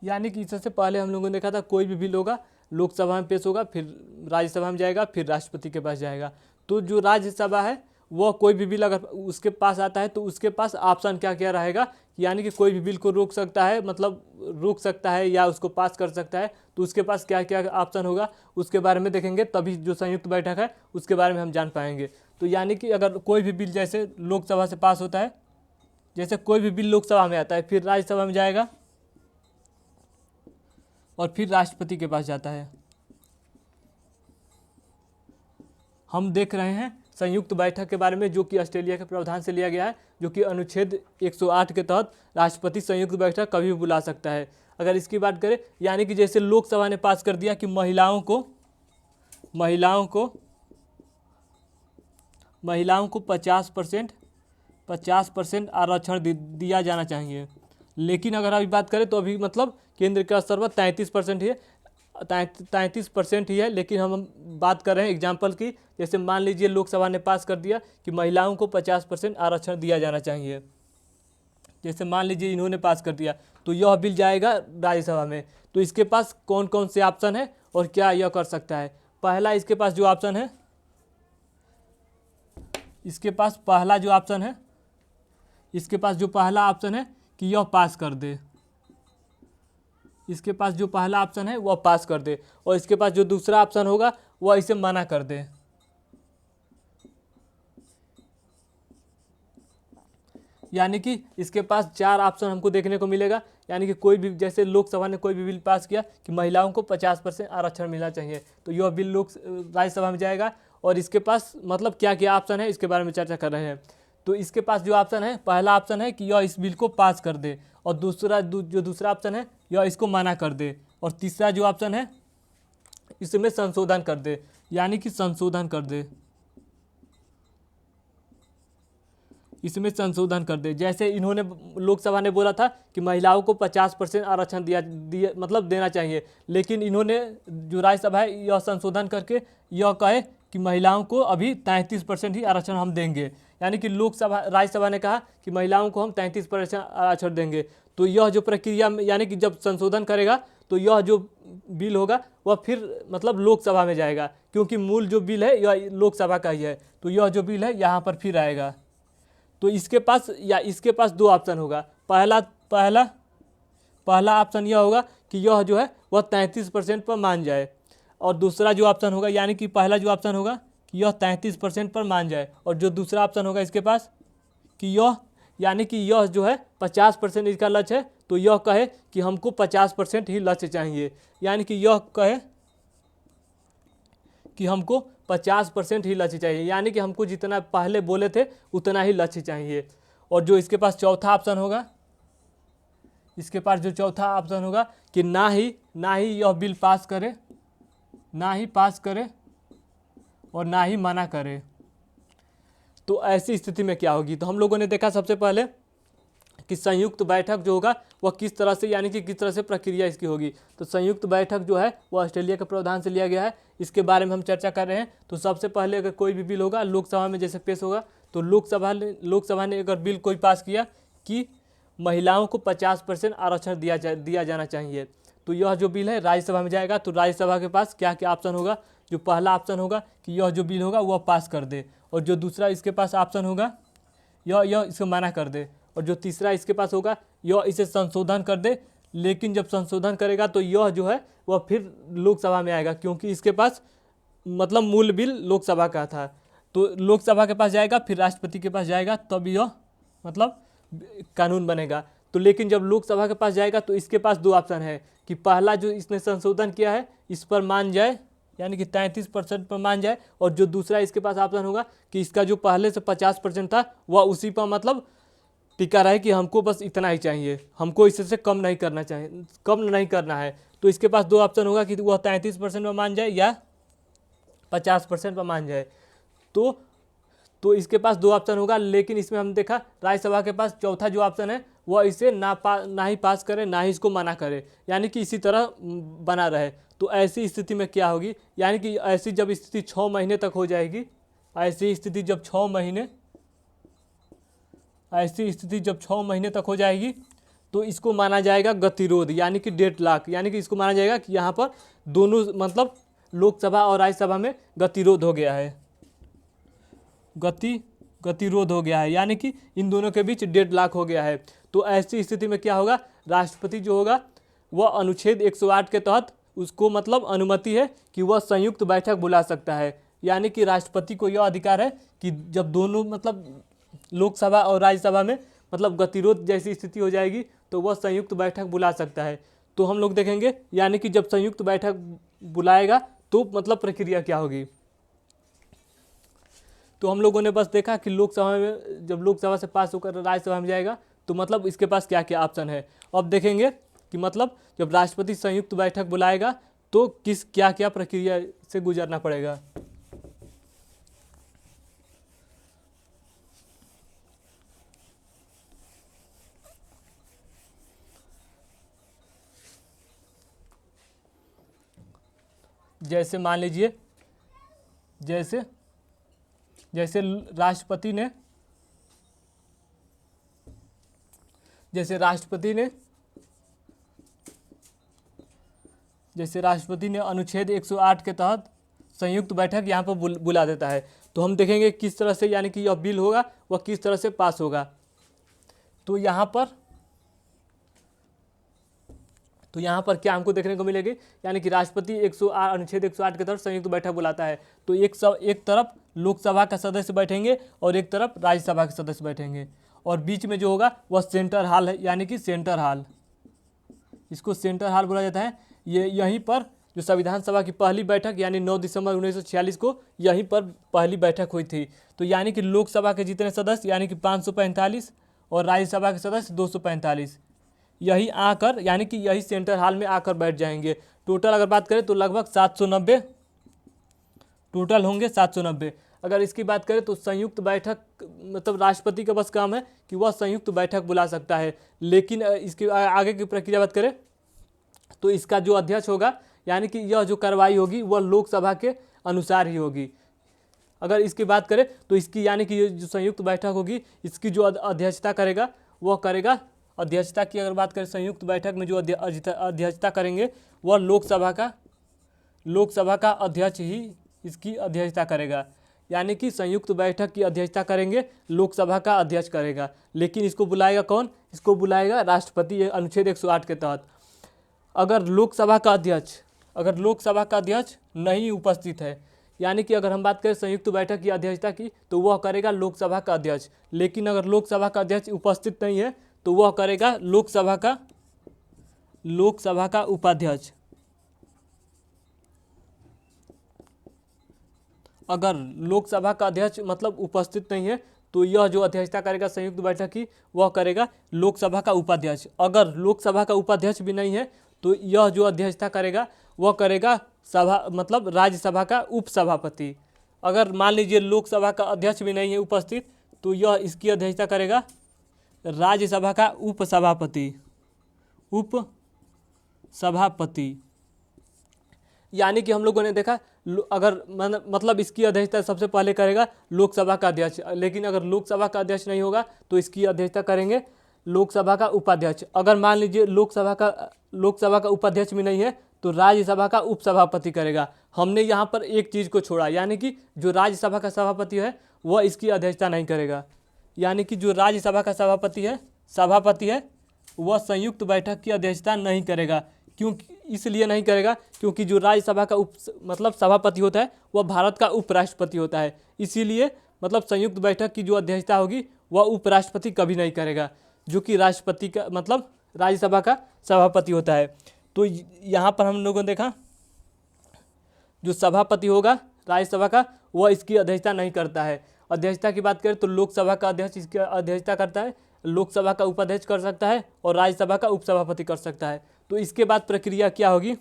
यानी कि इससे पहले हम लोगों ने देखा था कोई भी बिल होगा लोकसभा में पेश होगा, फिर राज्यसभा में जाएगा, फिर राष्ट्रपति के पास जाएगा। तो जो राज्यसभा है वह कोई भी बिल अगर उसके पास आता है तो उसके पास ऑप्शन क्या क्या रहेगा, यानी कि कोई भी बिल को रोक सकता है, मतलब रोक सकता है या उसको पास कर सकता है, तो उसके पास क्या क्या ऑप्शन होगा उसके बारे में देखेंगे, तभी जो संयुक्त बैठक है उसके बारे में हम जान पाएंगे। तो यानी कि अगर कोई भी बिल जैसे लोकसभा से पास होता है, जैसे कोई भी बिल लोकसभा में आता है, फिर राज्यसभा में जाएगा और फिर राष्ट्रपति के पास जाता है। हम देख रहे हैं संयुक्त बैठक के बारे में जो कि ऑस्ट्रेलिया के प्रावधान से लिया गया है, जो कि अनुच्छेद 108 के तहत राष्ट्रपति संयुक्त बैठक कभी भी बुला सकता है। अगर इसकी बात करें, यानी कि जैसे लोकसभा ने पास कर दिया कि महिलाओं को 50% आरक्षण दिया जाना चाहिए। लेकिन अगर अभी बात करें तो अभी मतलब केंद्र का स्तर पर 33% ही है, 33% ही है। लेकिन हम बात कर रहे हैं एग्जाम्पल की, जैसे मान लीजिए लोकसभा ने पास कर दिया कि महिलाओं को 50% आरक्षण दिया जाना चाहिए, जैसे मान लीजिए इन्होंने पास कर दिया, तो यह बिल जाएगा राज्यसभा में। तो इसके पास कौन कौन से ऑप्शन है और क्या यह कर सकता है। पहला इसके पास जो ऑप्शन है, इसके पास जो पहला ऑप्शन है कि यह पास कर दे, इसके पास जो पहला ऑप्शन है वह पास कर दे, और इसके पास जो दूसरा ऑप्शन होगा वह इसे मना कर दे। यानी कि इसके पास 4 ऑप्शन हमको देखने को मिलेगा। यानी कि कोई भी, जैसे लोकसभा ने कोई भी बिल पास किया कि महिलाओं को 50% आरक्षण मिलना चाहिए, तो यह बिल राज्यसभा में जाएगा, और इसके पास मतलब क्या क्या ऑप्शन है इसके बारे में चर्चा कर रहे हैं। तो इसके पास जो ऑप्शन है, पहला ऑप्शन है कि यह इस बिल को पास कर दे, और दूसरा ऑप्शन है यह इसको मना कर दे, और तीसरा जो ऑप्शन है इसमें संशोधन कर दे, यानी कि संशोधन कर दे, इसमें संशोधन कर दे। जैसे इन्होंने लोकसभा ने बोला था कि महिलाओं को 50% आरक्षण दिया मतलब देना चाहिए, लेकिन इन्होंने जो राज्यसभा है यह संशोधन करके यह कहे कि महिलाओं को अभी 33% ही आरक्षण हम देंगे। यानी कि राज्यसभा ने कहा कि महिलाओं को हम 33% आरक्षण देंगे। तो यह जो प्रक्रिया, यानी कि जब संशोधन करेगा तो यह जो बिल होगा वह फिर मतलब लोकसभा में जाएगा, क्योंकि मूल जो बिल है यह लोकसभा का ही है। तो यह जो बिल है यहाँ पर फिर आएगा। तो इसके पास 2 ऑप्शन होगा, पहला पहला ऑप्शन यह होगा कि यह जो है वह 33% पर मान जाए, और दूसरा जो ऑप्शन होगा यानी कि पहला जो ऑप्शन होगा कि यह 33% पर मान जाए, और जो दूसरा ऑप्शन होगा इसके पास कि यह यानी कि यह जो है 50% इसका लक्ष्य है, तो यह कहे कि हमको 50% ही लक्ष्य चाहिए, यानी कि यह कहे कि हमको 50% ही लक्ष्य चाहिए, यानी कि हमको जितना पहले बोले थे उतना ही लक्ष्य चाहिए। और जो इसके पास चौथा ऑप्शन होगा, इसके पास जो चौथा ऑप्शन होगा कि ना ही यह बिल पास करे, ना ही पास करे और ना ही मना करे, तो ऐसी स्थिति में क्या होगी। तो हम लोगों ने देखा सबसे पहले कि संयुक्त बैठक जो होगा वह किस तरह से यानी कि किस तरह से प्रक्रिया इसकी होगी। तो संयुक्त बैठक जो है वह ऑस्ट्रेलिया के प्रावधान से लिया गया है, इसके बारे में हम चर्चा कर रहे हैं। तो सबसे पहले अगर कोई भी बिल होगा लोकसभा में जैसे पेश होगा, तो लोकसभा ने अगर बिल कोई पास किया कि महिलाओं को 50% आरक्षण दिया जाना चाहिए, तो यह जो बिल है राज्यसभा में जाएगा। तो राज्यसभा के पास क्या क्या ऑप्शन होगा, जो पहला ऑप्शन होगा कि यह जो बिल होगा वह पास कर दे, और जो दूसरा इसके पास ऑप्शन होगा यह इसको मना कर दे, और जो तीसरा इसके पास होगा यह इसे संशोधन कर दे। लेकिन जब संशोधन करेगा तो यह जो है वह फिर लोकसभा में आएगा, क्योंकि इसके पास मतलब मूल बिल लोकसभा का था, तो लोकसभा के पास जाएगा, फिर राष्ट्रपति के पास जाएगा, तब यह मतलब कानून बनेगा। तो लेकिन जब लोकसभा के पास जाएगा तो इसके पास दो ऑप्शन है कि पहला जो इसने संशोधन किया है इस पर मान जाए, यानी कि 33% पर मान जाए, और जो दूसरा इसके पास ऑप्शन होगा कि इसका जो पहले से 50% था वह उसी पर मतलब टिका रहे कि हमको बस इतना ही चाहिए, हमको इससे कम नहीं करना चाहिए, कम नहीं करना है। तो इसके पास दो ऑप्शन होगा कि वह 33% पर मान जाए या 50% पर मान जाए। तो इसके पास दो ऑप्शन होगा, लेकिन इसमें हम देखा राज्यसभा के पास चौथा जो ऑप्शन है वह इसे ना ही पास करे ना ही इसको मना करे, यानी कि इसी तरह बना रहे। तो ऐसी स्थिति में क्या होगी, यानी कि ऐसी जब स्थिति 6 महीने तक हो जाएगी, ऐसी स्थिति जब 6 महीने तक हो जाएगी तो इसको माना जाएगा गतिरोध, यानी कि डेडलॉक, यानी कि इसको माना जाएगा कि यहाँ पर दोनों मतलब लोकसभा और राज्यसभा में गतिरोध हो गया है, गतिरोध हो गया है, यानी कि इन दोनों के बीच डेडलॉक हो गया है। तो ऐसी स्थिति में क्या होगा, राष्ट्रपति जो होगा वह अनुच्छेद 108 के तहत उसको मतलब अनुमति है कि वह संयुक्त बैठक बुला सकता है, यानी कि राष्ट्रपति को यह अधिकार है कि जब दोनों मतलब लोकसभा और राज्यसभा में मतलब गतिरोध जैसी स्थिति हो जाएगी तो वह संयुक्त बैठक बुला सकता है। तो हम लोग देखेंगे यानी कि जब संयुक्त बैठक बुलाएगा तो मतलब प्रक्रिया क्या होगी। तो हम लोगों ने बस देखा कि लोकसभा में जब लोकसभा से पास होकर राज्यसभा में जाएगा तो मतलब इसके पास क्या क्या ऑप्शन है। अब देखेंगे कि मतलब जब राष्ट्रपति संयुक्त बैठक बुलाएगा तो क्या क्या प्रक्रिया से गुजरना पड़ेगा। जैसे मान लीजिए जैसे राष्ट्रपति ने अनुच्छेद 108 के तहत संयुक्त बैठक यहाँ पर बुला देता है, तो हम देखेंगे किस तरह से यानी कि यह बिल होगा वह किस तरह से पास होगा। तो यहाँ पर क्या हमको देखने को मिलेगी, यानी कि राष्ट्रपति अनुच्छेद 108 के तहत संयुक्त बैठक बुलाता है, तो एक तरफ लोकसभा का सदस्य बैठेंगे और एक तरफ राज्यसभा के सदस्य बैठेंगे, और बीच में जो होगा वह सेंटर हॉल है, यानी कि सेंटर हॉल, इसको सेंटर हॉल बोला जाता है। यहीं पर जो संविधान सभा की पहली बैठक यानी 9 दिसंबर 1946 को यहीं पर पहली बैठक हुई थी। तो यानी कि लोकसभा के जितने सदस्य यानी कि 545 और राज्यसभा के सदस्य 245 यही आकर यानी कि यही सेंटर हॉल में आकर बैठ जाएंगे। टोटल अगर बात करें तो लगभग 790 टोटल होंगे, 790। अगर इसकी बात करें तो संयुक्त बैठक मतलब राष्ट्रपति का बस काम है कि वह संयुक्त बैठक बुला सकता है, लेकिन इसके आगे की प्रक्रिया बात करें तो इसका जो अध्यक्ष होगा यानी कि यह जो कार्रवाई होगी वह लोकसभा के अनुसार ही होगी। अगर इसकी बात करें तो इसकी यानी कि जो संयुक्त बैठक होगी इसकी जो अध्यक्षता करेगा वह करेगा, अध्यक्षता की अगर बात करें संयुक्त बैठक में जो अध्यक्षता करेंगे वह लोकसभा का अध्यक्ष ही इसकी अध्यक्षता करेगा। यानी कि संयुक्त बैठक की अध्यक्षता करेंगे, लोकसभा का अध्यक्ष करेगा। लेकिन इसको बुलाएगा कौन? इसको बुलाएगा राष्ट्रपति, ये अनुच्छेद 108 के तहत। अगर लोकसभा का अध्यक्ष नहीं उपस्थित है, यानी कि अगर हम बात करें संयुक्त बैठक की अध्यक्षता की, तो वह करेगा लोकसभा का अध्यक्ष। लेकिन अगर लोकसभा का अध्यक्ष उपस्थित नहीं है तो वह करेगा लोकसभा का उपाध्यक्ष। अगर लोकसभा का अध्यक्ष मतलब उपस्थित नहीं है तो यह जो अध्यक्षता करेगा संयुक्त बैठक की, वह करेगा लोकसभा का उपाध्यक्ष। अगर लोकसभा का उपाध्यक्ष भी नहीं है तो यह जो अध्यक्षता करेगा वह करेगा राज्यसभा का उपसभापति। अगर मान लीजिए लोकसभा का अध्यक्ष भी नहीं है उपस्थित तो यह इसकी अध्यक्षता करेगा राज्यसभा का उपसभापति। यानी कि हम लोगों ने देखा अगर इसकी अध्यक्षता सबसे पहले करेगा लोकसभा का अध्यक्ष, लेकिन अगर लोकसभा का अध्यक्ष नहीं होगा तो इसकी अध्यक्षता करेंगे लोकसभा का उपाध्यक्ष। अगर मान लीजिए लोकसभा का उपाध्यक्ष भी नहीं है तो राज्यसभा का उपसभापति करेगा। हमने यहाँ पर एक चीज़ को छोड़ा, यानी कि जो राज्यसभा का सभापति है वह इसकी अध्यक्षता नहीं करेगा। यानी कि जो राज्यसभा का सभापति है वह संयुक्त बैठक की अध्यक्षता नहीं करेगा। इसलिए नहीं करेगा क्योंकि जो राज्यसभा का सभापति होता है वह भारत का उपराष्ट्रपति होता है। इसीलिए संयुक्त बैठक की जो अध्यक्षता होगी वह उपराष्ट्रपति कभी नहीं करेगा, जो कि राष्ट्रपति का राज्यसभा का सभापति होता है। तो यहाँ पर हम लोगों ने देखा जो सभापति होगा राज्यसभा का वह इसकी अध्यक्षता नहीं करता है। अध्यक्षता की बात करें तो लोकसभा का अध्यक्ष इसकी अध्यक्षता करता है, लोकसभा का उपाध्यक्ष कर सकता है और राज्यसभा का उपसभापति कर सकता है। तो इसके बाद प्रक्रिया क्या होगी?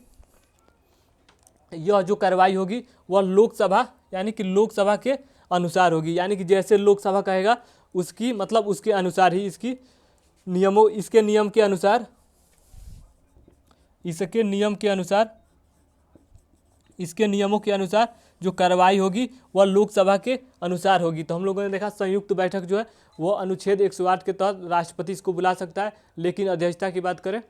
यह जो कार्रवाई होगी वह लोकसभा के अनुसार होगी। यानी कि जैसे लोकसभा कहेगा उसकी उसके अनुसार ही इसके नियमों के अनुसार जो कार्रवाई होगी वह लोकसभा के अनुसार होगी। तो हम लोगों ने देखा संयुक्त बैठक जो है वो अनुच्छेद 108 के तहत राष्ट्रपति इसको बुला सकता है। लेकिन अध्यक्षता की बात करें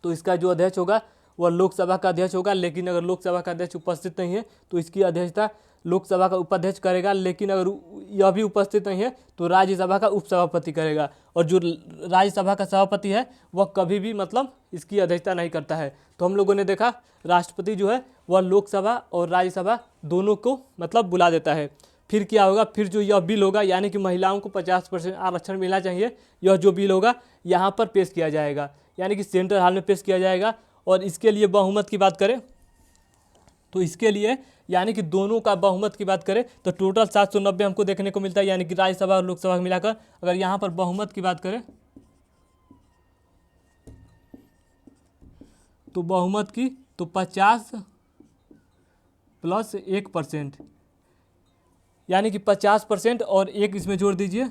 तो इसका जो अध्यक्ष होगा वह लोकसभा का अध्यक्ष होगा। लेकिन अगर लोकसभा का अध्यक्ष उपस्थित नहीं है तो इसकी अध्यक्षता लोकसभा का उपाध्यक्ष करेगा। लेकिन अगर यह भी उपस्थित नहीं है तो राज्यसभा का उपसभापति करेगा। और जो राज्यसभा का सभापति है वह कभी भी इसकी अध्यक्षता नहीं करता है। तो हम लोगों ने देखा राष्ट्रपति जो है वह लोकसभा और राज्यसभा दोनों को बुला देता है। फिर क्या होगा? फिर जो यह बिल होगा, यानी कि महिलाओं को 50% आरक्षण मिलना चाहिए, यह जो बिल होगा यहाँ पर पेश किया जाएगा, यानी कि सेंट्रल हॉल में पेश किया जाएगा। और इसके लिए बहुमत की बात करें तो इसके लिए यानी कि दोनों का बहुमत की बात करें तो टोटल 790 हमको देखने को मिलता है, यानी कि राज्यसभा और लोकसभा मिलाकर। अगर यहाँ पर बहुमत की बात करें तो बहुमत की तो 50 + 1%, यानी कि 50% और 1 इसमें जोड़ दीजिए,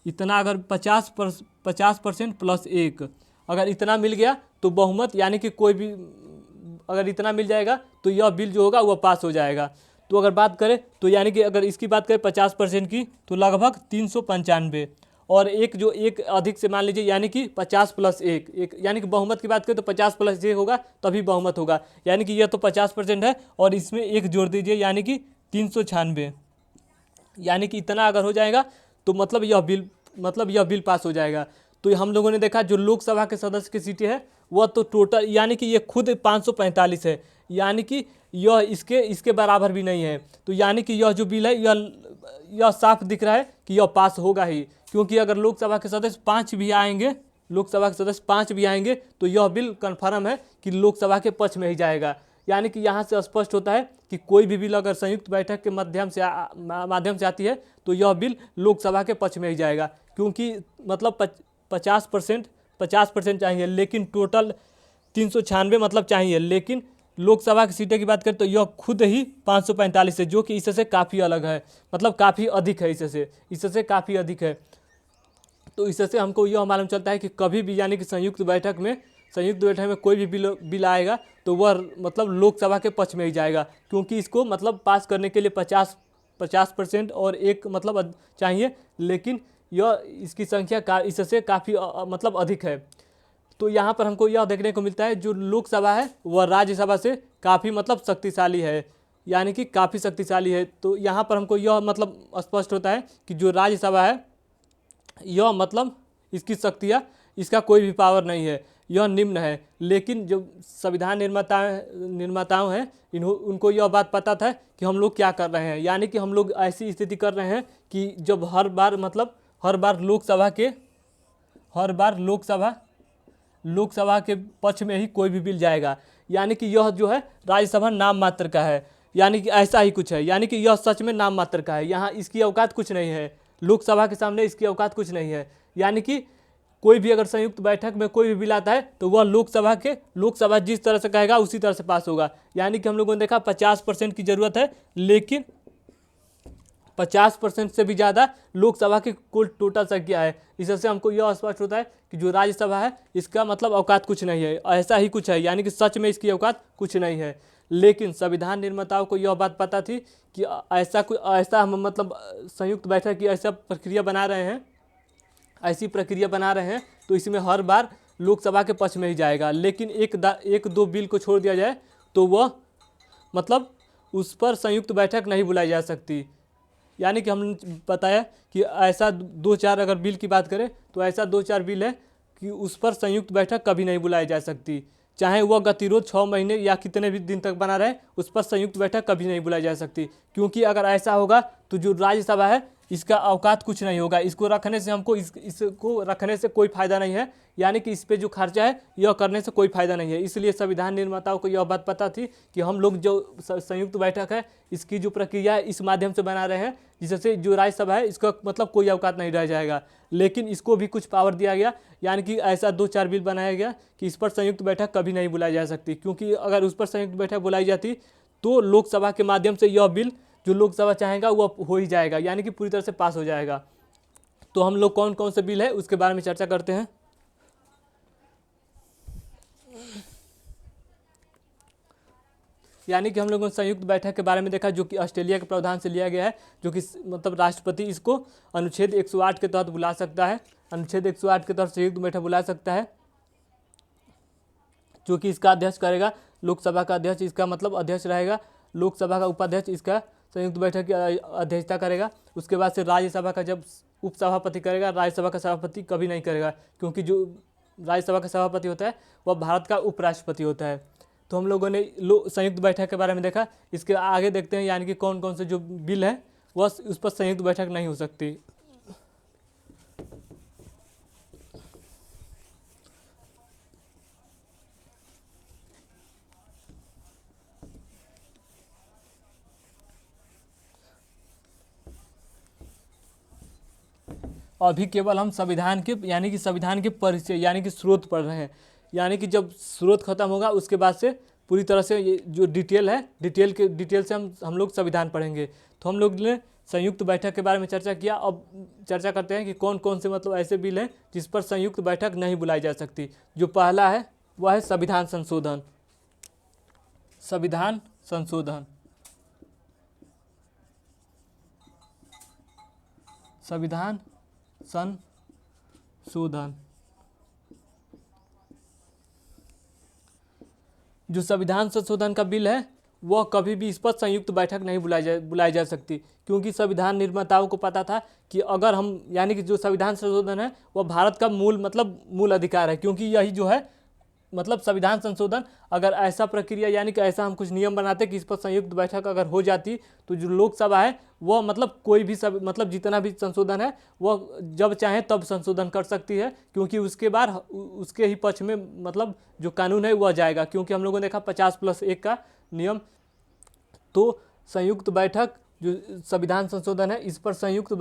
इतना अगर 50% + 1 अगर इतना मिल गया तो बहुमत, यानी कि कोई भी अगर इतना मिल जाएगा तो यह बिल जो होगा वह पास हो जाएगा। तो अगर बात करें तो यानी कि अगर इसकी बात करें 50% की तो लगभग 395, और एक अधिक से मान लीजिए, यानी कि 50 + 1 यानी कि बहुमत की बात करें तो 50 + 1 होगा तभी बहुमत होगा। यानी कि यह तो 50% है और इसमें 1 जोड़ दीजिए, यानी कि 396, यानी कि इतना अगर हो जाएगा तो यह बिल पास हो जाएगा। तो हम लोगों ने देखा जो लोकसभा के सदस्य की सीटें हैं वह तो टोटल, यानी कि ये खुद 545 है, यानी कि यह इसके बराबर भी नहीं है। तो यानी कि यह जो बिल है यह साफ दिख रहा है कि यह पास होगा ही, क्योंकि अगर लोकसभा के सदस्य 5 भी आएंगे तो यह बिल कन्फर्म है कि लोकसभा के पक्ष में ही जाएगा। यानी कि यहाँ से स्पष्ट होता है कि कोई भी बिल अगर संयुक्त बैठक के माध्यम से आती है तो यह बिल लोकसभा के पक्ष में ही जाएगा, क्योंकि 50% चाहिए, लेकिन टोटल 396 चाहिए। लेकिन लोकसभा की सीटें की बात करें तो यह खुद ही 545 है, जो कि इससे काफ़ी अलग है, काफ़ी अधिक है, इससे काफ़ी अधिक है। तो इससे हमको यह मालूम चलता है कि कभी भी, यानी कि संयुक्त बैठक में कोई भी बिल आएगा तो वह लोकसभा के पक्ष में ही जाएगा, क्योंकि इसको पास करने के लिए 50% और 1 चाहिए, लेकिन यह इसकी संख्या इससे काफ़ी अधिक है। तो यहाँ पर हमको यह देखने को मिलता है जो लोकसभा है वह राज्यसभा से काफ़ी शक्तिशाली है। यानी कि काफ़ी शक्तिशाली है। तो यहाँ पर हमको यह मतलब स्पष्ट होता है कि जो राज्यसभा है यह मतलब इसकी शक्तियाँ, इसका कोई भी पावर नहीं है, यह निम्न है। लेकिन जो संविधान निर्माताओं हैं उनको यह बात पता था कि हम लोग क्या कर रहे हैं, यानी कि हम लोग ऐसी स्थिति कर रहे हैं कि जब हर बार लोकसभा के पक्ष में ही कोई भी बिल जाएगा, यानी कि यह जो है राज्यसभा नाम मात्र का है, यानी कि ऐसा ही कुछ है, यानी कि यह सच में नाम मात्र का है। यहाँ इसकी औकात कुछ नहीं है, लोकसभा के सामने इसकी औकात कुछ नहीं है। यानी कि कोई भी अगर संयुक्त बैठक में कोई भी बिल आता है तो वह लोकसभा जिस तरह से कहेगा उसी तरह से पास होगा। यानी कि हम लोगों ने देखा 50% की ज़रूरत है, लेकिन 50% से भी ज़्यादा लोकसभा की कुल टोटल संख्या है। इससे हमको यह स्पष्ट होता है कि जो राज्यसभा है इसका मतलब औकात कुछ नहीं है, ऐसा ही कुछ है, यानी कि सच में इसकी औकात कुछ नहीं है। लेकिन संविधान निर्माताओं को यह बात पता थी कि ऐसा हम मतलब संयुक्त बैठक की ऐसी प्रक्रिया बना रहे हैं तो इसमें हर बार लोकसभा के पक्ष में ही जाएगा। लेकिन एक दो बिल को छोड़ दिया जाए तो वह मतलब उस पर संयुक्त बैठक नहीं बुलाई जा सकती। यानी कि हमने बताया कि ऐसा 2-4 अगर बिल की बात करें तो ऐसा 2-4 बिल है कि उस पर संयुक्त बैठक कभी नहीं बुलाई जा सकती, चाहे वह गतिरोध 6 महीने या कितने भी दिन तक बना रहे, उस पर संयुक्त बैठक कभी नहीं बुलाई जा सकती। क्योंकि अगर ऐसा होगा तो जो राज्यसभा है इसका औकात कुछ नहीं होगा, इसको रखने से इसको रखने से कोई फ़ायदा नहीं है, यानी कि इस पे जो खर्चा है यह करने से कोई फ़ायदा नहीं है। इसलिए संविधान निर्माताओं को यह बात पता थी कि हम लोग जो संयुक्त बैठक है इसकी जो प्रक्रिया है इस माध्यम से बना रहे हैं, जिससे जो राज्यसभा है इसका मतलब कोई औकात नहीं रह जाएगा। लेकिन इसको भी कुछ पावर दिया गया, यानी कि ऐसा 2-4 बिल बनाया गया कि इस पर संयुक्त बैठक कभी नहीं बुलाई जा सकती। क्योंकि अगर उस पर संयुक्त बैठक बुलाई जाती तो लोकसभा के माध्यम से यह बिल जो लोकसभा चाहेगा वह हो ही जाएगा, यानी कि पूरी तरह से पास हो जाएगा। तो हम लोग कौन कौन से बिल है उसके बारे में चर्चा करते हैं। यानी कि हम लोगों ने संयुक्त बैठक के बारे में देखा जो कि ऑस्ट्रेलिया के प्रावधान से लिया गया है, जो कि मतलब राष्ट्रपति इसको अनुच्छेद 108 के तहत बुला सकता है, अनुच्छेद 108 के तहत संयुक्त बैठक बुला सकता है, जो कि इसका अध्यक्ष करेगा। लोकसभा का अध्यक्ष इसका मतलब अध्यक्ष रहेगा, लोकसभा का उपाध्यक्ष इसका संयुक्त बैठक की अध्यक्षता करेगा। उसके बाद से राज्यसभा का जब उपसभापति करेगा, राज्यसभा का सभापति कभी नहीं करेगा, क्योंकि जो राज्यसभा का सभापति होता है वह भारत का उपराष्ट्रपति होता है। तो हम लोगों ने संयुक्त बैठक के बारे में देखा। इसके आगे देखते हैं यानी कि कौन कौन से जो बिल है वह उस पर संयुक्त बैठक नहीं हो सकती। अभी केवल हम संविधान के परिचय यानी कि स्रोत पढ़ रहे हैं। यानी कि जब स्रोत खत्म होगा उसके बाद से पूरी तरह से ये जो डिटेल है डिटेल से हम लोग संविधान पढ़ेंगे। तो हम लोग ने संयुक्त बैठक के बारे में चर्चा किया। अब चर्चा करते हैं कि कौन कौन से मतलब ऐसे बिल हैं जिस पर संयुक्त बैठक नहीं बुलाई जा सकती। जो पहला है वह है संविधान संशोधन। संविधान संशोधन संविधान संशोधन जो संविधान संशोधन का बिल है वह कभी भी इस पर संयुक्त बैठक नहीं बुलाई जा सकती, क्योंकि संविधान निर्माताओं को पता था कि अगर हम यानी कि जो संविधान संशोधन है वह भारत का मूल अधिकार है। क्योंकि यही जो है मतलब संविधान संशोधन अगर ऐसा प्रक्रिया यानी कि ऐसा हम कुछ नियम बनाते कि इस पर संयुक्त बैठक अगर हो जाती तो जो लोकसभा है वह मतलब कोई भी मतलब जितना भी संशोधन है वह जब चाहे तब संशोधन कर सकती है, क्योंकि उसके बाद उसके ही पक्ष में मतलब जो कानून है वह जाएगा। क्योंकि हम लोगों ने देखा 50+1 का नियम। तो संयुक्त बैठक जो संविधान संशोधन है इस पर संयुक्त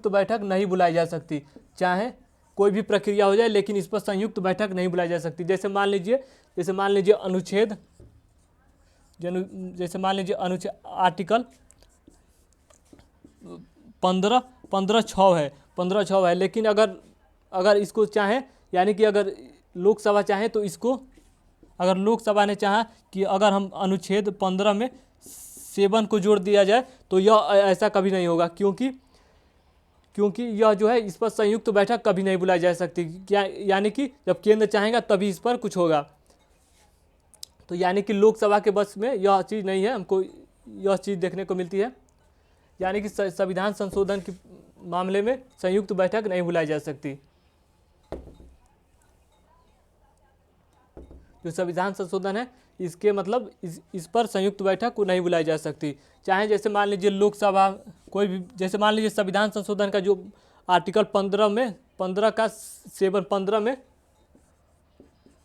बैठक नहीं बुलाई जा सकती, चाहे कोई भी प्रक्रिया हो जाए, लेकिन इस पर संयुक्त बैठक नहीं बुलाई जा सकती। जैसे मान लीजिए अनुच्छेद आर्टिकल 15(6) है 15(6) है। लेकिन अगर इसको चाहे यानी कि अगर लोकसभा चाहे तो इसको अगर लोकसभा ने चाहा कि अगर हम अनुच्छेद 15 में 7 को जोड़ दिया जाए तो यह ऐसा कभी नहीं होगा, क्योंकि यह जो है इस पर संयुक्त बैठक कभी नहीं बुलाई जा सकती। यानी कि जब केंद्र चाहेगा तभी इस पर कुछ होगा। तो यानी कि लोकसभा के बस में यह चीज़ नहीं है, हमको यह चीज़ देखने को मिलती है, यानी कि संविधान संशोधन के मामले में संयुक्त बैठक नहीं बुलाई जा सकती। जो संविधान संशोधन है इसके मतलब इस पर संयुक्त बैठक को नहीं बुलाई जा सकती। चाहे जैसे मान लीजिए लोकसभा कोई भी, जैसे मान लीजिए संविधान संशोधन का जो आर्टिकल 15 में 15 का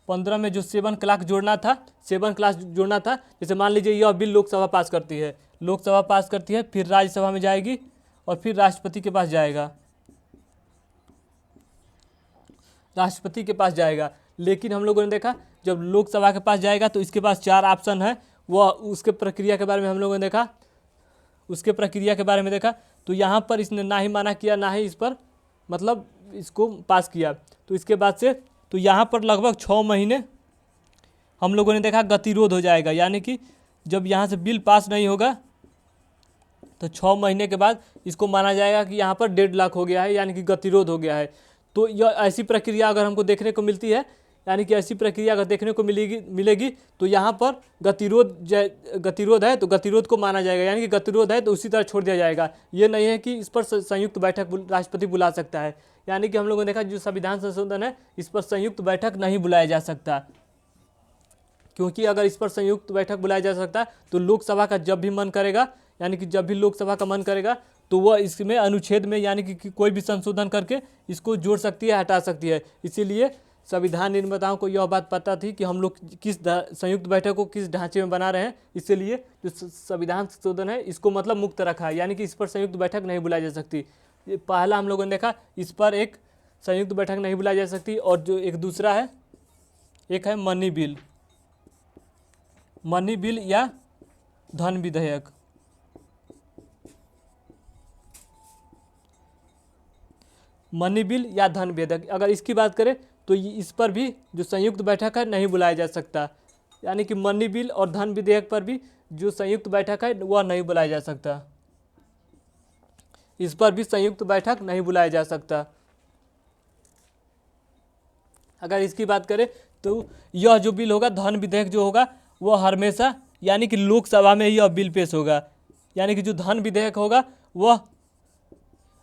15 में जो 7 क्लास जोड़ना था, 7 क्लास जोड़ना था, जैसे मान लीजिए यह बिल लोकसभा पास करती है, लोकसभा पास करती है, फिर राज्यसभा में जाएगी और फिर राष्ट्रपति के पास जाएगा, राष्ट्रपति के पास जाएगा। लेकिन हम लोगों ने देखा जब लोकसभा के पास जाएगा तो इसके पास 4 ऑप्शन है, वह उसके प्रक्रिया के बारे में हम लोगों ने देखा, उसके प्रक्रिया के बारे में देखा। तो यहाँ पर इसने ना ही माना किया, ना ही इस पर मतलब इसको पास किया। तो इसके बाद से तो यहाँ पर लगभग 6 महीने हम लोगों ने देखा गतिरोध हो जाएगा, यानी कि जब यहाँ से बिल पास नहीं होगा तो 6 महीने के बाद इसको माना जाएगा कि यहाँ पर डेडलॉक हो गया है, यानी कि गतिरोध हो गया है। तो यह ऐसी प्रक्रिया अगर हमको देखने को मिलती है, यानी कि ऐसी प्रक्रिया अगर देखने को मिलेगी तो यहाँ पर गतिरोध है तो गतिरोध को माना जाएगा, यानी कि गतिरोध है तो उसी तरह छोड़ दिया जाएगा। ये नहीं है कि इस पर संयुक्त बैठक राष्ट्रपति बुला सकता है, यानी कि हम लोगों ने देखा जो संविधान संशोधन है इस पर संयुक्त बैठक नहीं बुलाया जा सकता, क्योंकि अगर इस पर संयुक्त बैठक बुलाया जा सकता तो लोकसभा का जब भी मन करेगा, यानी कि जब भी लोकसभा का मन करेगा तो वह इसमें अनुच्छेद में यानी कि कोई भी संशोधन करके इसको जोड़ सकती है, हटा सकती है। इसीलिए संविधान निर्माताओं को यह बात पता थी कि हम लोग किस संयुक्त बैठक को किस ढांचे में बना रहे हैं, इसलिए जो संविधान संशोधन है इसको मतलब मुक्त रखा है, यानी कि इस पर संयुक्त बैठक नहीं बुलाई जा सकती। ये पहला हम लोगों ने देखा, इस पर एक संयुक्त बैठक नहीं बुलाई जा सकती। और जो एक दूसरा है, एक है मनी बिल या धन विधेयक। मनी बिल या धन विधेयक, अगर इसकी बात करें तो इस पर भी जो संयुक्त बैठक है नहीं बुलाया जा सकता, यानी कि मनी बिल और धन विधेयक पर भी जो संयुक्त बैठक है वह नहीं बुलाया जा सकता, इस पर भी संयुक्त बैठक नहीं बुलाया जा सकता। अगर इसकी बात करें तो यह जो बिल होगा धन विधेयक जो होगा वह हमेशा यानी कि लोकसभा में ही यह बिल पेश होगा, यानी कि जो धन विधेयक होगा वह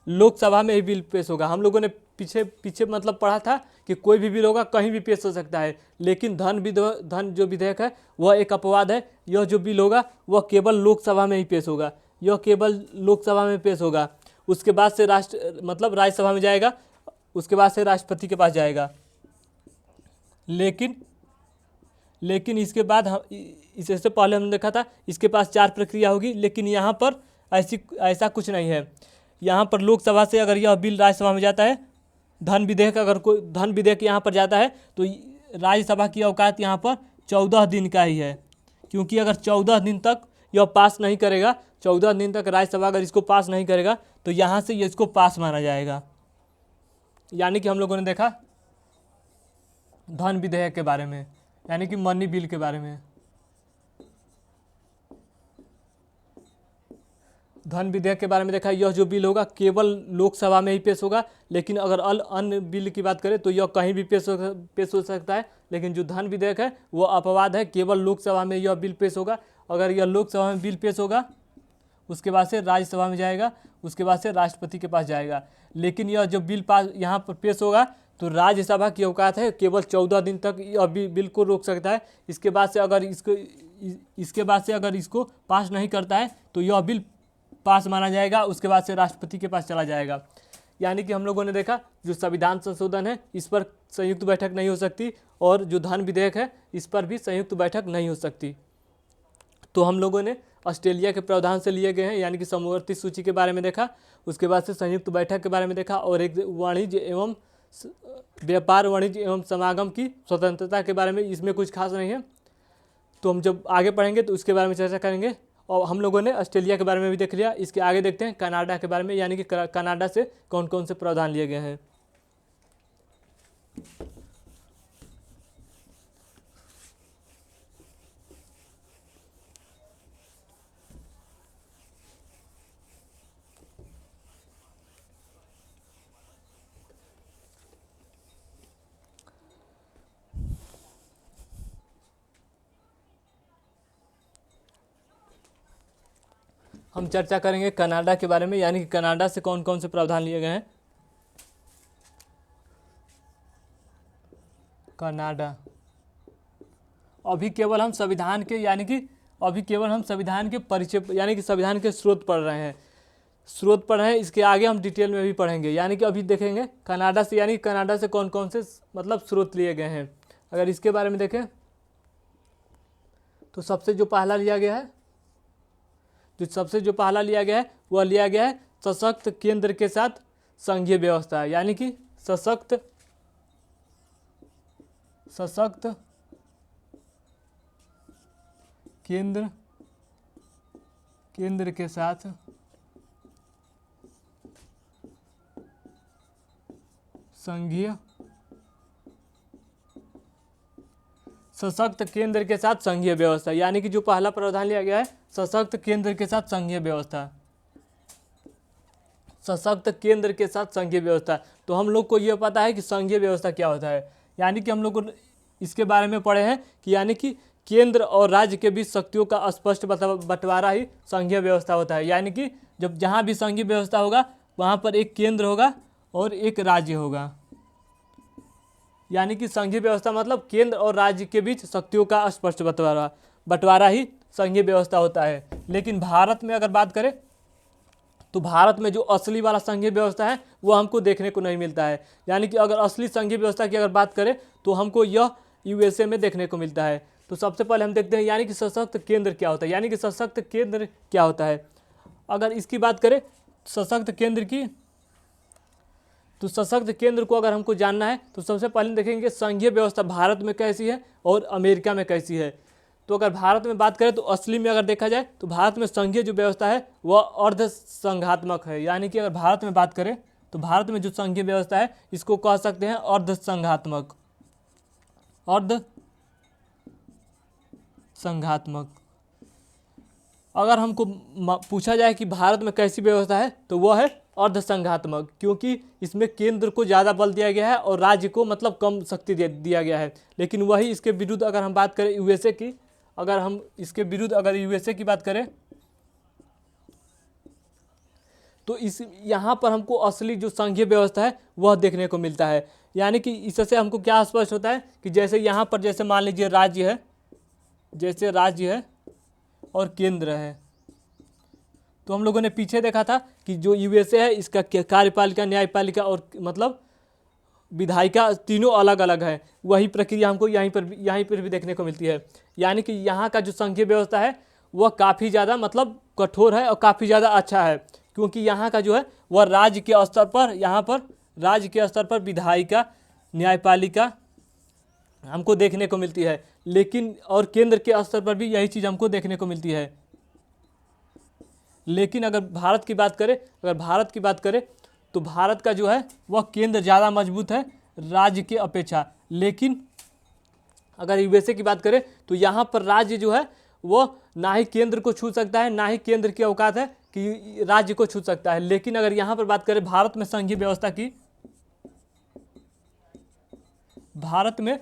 लोकसभा में ही बिल पेश होगा। हम लोगों ने पीछे मतलब पढ़ा था कि कोई भी बिल होगा कहीं भी पेश हो सकता है, लेकिन धन जो विधेयक है वह एक अपवाद है। यह जो बिल होगा वह केवल लोकसभा में ही पेश होगा, यह केवल लोकसभा में पेश होगा। उसके बाद से राज्यसभा में जाएगा, उसके बाद से राष्ट्रपति के पास जाएगा। लेकिन इसके बाद इससे पहले हमने देखा था इसके पास 4 प्रक्रिया होगी, लेकिन यहाँ पर ऐसा कुछ नहीं है। यहाँ पर लोकसभा से अगर यह बिल राज्यसभा में जाता है, धन विधेयक यहाँ पर जाता है तो राज्यसभा की औकात यहाँ पर 14 दिन का ही है, क्योंकि अगर 14 दिन तक यह पास नहीं करेगा, 14 दिन तक राज्यसभा अगर इसको पास नहीं करेगा तो यहाँ से इसको पास माना जाएगा। यानी कि हम लोगों ने देखा धन विधेयक के बारे में, यानी कि मनी बिल के बारे में। धन विधेयक के बारे में देखा, यह जो बिल होगा केवल लोकसभा में ही पेश होगा, लेकिन अगर अन्य बिल की बात करें तो यह कहीं भी पेश हो सकता है। लेकिन जो धन विधेयक है वो अपवाद है, केवल लोकसभा में यह बिल पेश होगा। अगर यह लोकसभा में बिल पेश होगा उसके बाद से राज्यसभा में जाएगा, उसके बाद से राष्ट्रपति के पास जाएगा। लेकिन यह जो बिल पास यहाँ पर पेश होगा तो राज्यसभा की औकात है केवल 14 दिन तक यह बिल को रोक सकता है। इसके बाद से अगर इसको पास नहीं करता है तो यह बिल पास माना जाएगा, उसके बाद से राष्ट्रपति के पास चला जाएगा। यानी कि हम लोगों ने देखा जो संविधान संशोधन है इस पर संयुक्त बैठक नहीं हो सकती, और जो धन विधेयक है इस पर भी संयुक्त बैठक नहीं हो सकती। तो हम लोगों ने ऑस्ट्रेलिया के प्रावधान से लिए गए हैं, यानी कि समवर्ती सूची के बारे में देखा, उसके बाद से संयुक्त बैठक के बारे में देखा, और एक व्यापार वाणिज्य एवं समागम की स्वतंत्रता के बारे में। इसमें कुछ खास नहीं है, तो हम जब आगे पढ़ेंगे तो उसके बारे में चर्चा करेंगे। और हम लोगों ने ऑस्ट्रेलिया के बारे में भी देख लिया, इसके आगे देखते हैं कनाडा के बारे में, यानी कि कनाडा से कौन कौन से प्रावधान लिए गए हैं। हम चर्चा करेंगे कनाडा के बारे में, यानी कि कनाडा से कौन कौन से प्रावधान लिए गए हैं। कनाडा अभी केवल हम संविधान के यानी कि अभी केवल हम संविधान के परिचय यानी कि संविधान के स्रोत पढ़ रहे हैं, इसके आगे हम डिटेल में भी पढ़ेंगे। यानी कि अभी देखेंगे कनाडा से, यानी कनाडा से कौन कौन से मतलब स्रोत लिए गए हैं। अगर इसके बारे में देखें तो सबसे जो पहला लिया गया है वह लिया गया है सशक्त केंद्र के साथ संघीय व्यवस्था, यानी कि सशक्त केंद्र के साथ संघीय सशक्त केंद्र के साथ संघीय व्यवस्था, यानी कि जो पहला प्रावधान लिया गया है सशक्त केंद्र के साथ संघीय व्यवस्था, सशक्त केंद्र के साथ संघीय व्यवस्था। तो हम लोग को यह पता है कि संघीय व्यवस्था क्या होता है, यानी कि हम लोग को इसके बारे में पढ़े हैं कि यानी कि केंद्र और राज्य के बीच शक्तियों का स्पष्ट बंटवारा ही संघीय व्यवस्था होता है। यानी कि जब जहाँ भी संघीय व्यवस्था होगा वहाँ पर एक केंद्र होगा और एक राज्य होगा, यानी कि संघीय व्यवस्था मतलब केंद्र और राज्य के बीच शक्तियों का स्पष्ट बंटवारा ही संघीय व्यवस्था होता है। लेकिन भारत में अगर बात करें तो भारत में जो असली वाला संघीय व्यवस्था है वो हमको देखने को नहीं मिलता है। यानी कि अगर असली संघीय व्यवस्था की अगर बात करें तो हमको यह यूएसए में देखने को मिलता है। तो सबसे पहले हम देखते हैं यानी कि सशक्त केंद्र क्या होता है, यानी कि सशक्त केंद्र क्या होता है। अगर इसकी बात करें सशक्त केंद्र की, तो सशक्त केंद्र को अगर हमको जानना है तो सबसे पहले देखेंगे संघीय व्यवस्था भारत में कैसी है और अमेरिका में कैसी है। तो अगर भारत में बात करें तो असली में अगर देखा जाए तो भारत में संघीय जो व्यवस्था है वह अर्ध संघात्मक है। यानी कि अगर भारत में बात करें तो भारत में जो संघीय व्यवस्था है इसको कह सकते हैं अर्ध संघात्मक। अगर हमको पूछा जाए कि भारत में कैसी व्यवस्था है तो वह है अर्ध संघात्मक, क्योंकि इसमें केंद्र को ज़्यादा बल दिया गया है और राज्य को मतलब कम शक्ति दिया गया है। लेकिन वही इसके विरुद्ध अगर हम बात करें यूएसए की, अगर यूएसए की बात करें तो इस यहाँ पर हमको असली जो संघीय व्यवस्था है वह देखने को मिलता है। यानी कि इससे हमको क्या स्पष्ट होता है कि जैसे यहाँ पर जैसे मान लीजिए राज्य है और केंद्र है, तो हम लोगों ने पीछे देखा था कि जो यूएसए है इसका कार्यपालिका, न्यायपालिका और मतलब विधायिका तीनों अलग अलग है। वही प्रक्रिया हमको यहीं पर भी देखने को मिलती है। यानी कि यहाँ का जो संघीय व्यवस्था है वह काफ़ी ज़्यादा मतलब कठोर है और काफ़ी ज़्यादा अच्छा है, क्योंकि यहाँ का जो है वह राज्य के स्तर पर विधायिका, न्यायपालिका हमको देखने को मिलती है। लेकिन और केंद्र के स्तर पर भी यही चीज़ हमको देखने को मिलती है। लेकिन अगर भारत की बात करें तो भारत का जो है वह केंद्र ज़्यादा मजबूत है राज्य के अपेक्षा। लेकिन अगर यूएसए की बात करें तो यहाँ पर राज्य जो है वह ना ही केंद्र को छू सकता है, ना ही केंद्र की औकात है कि राज्य को छू सकता है। लेकिन अगर यहाँ पर बात करें भारत में संघीय व्यवस्था की, भारत में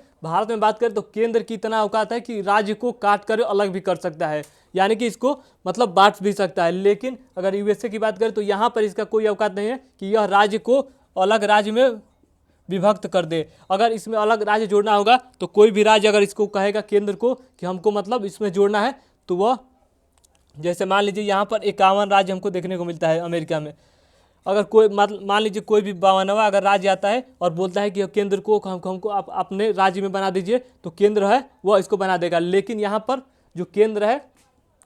बात करें तो केंद्र की इतना औकात है कि राज्य को काट कर अलग भी कर सकता है, यानी कि इसको मतलब बांट भी सकता है। लेकिन अगर यूएसए की बात करें तो यहाँ पर इसका कोई औकात नहीं है कि यह राज्य को अलग राज्य में विभक्त कर दे। अगर इसमें अलग राज्य जोड़ना होगा तो कोई भी राज्य अगर इसको कहेगा केंद्र को कि हमको मतलब इसमें जोड़ना है, तो वह जैसे मान लीजिए यहाँ पर 51 राज्य हमको देखने को मिलता है अमेरिका में। अगर कोई मान लीजिए कोई भी 52वां अगर राज्य आता है और बोलता है कि केंद्र को हमको आप अपने राज्य में बना दीजिए, तो केंद्र है वह इसको बना देगा। लेकिन यहाँ पर जो केंद्र है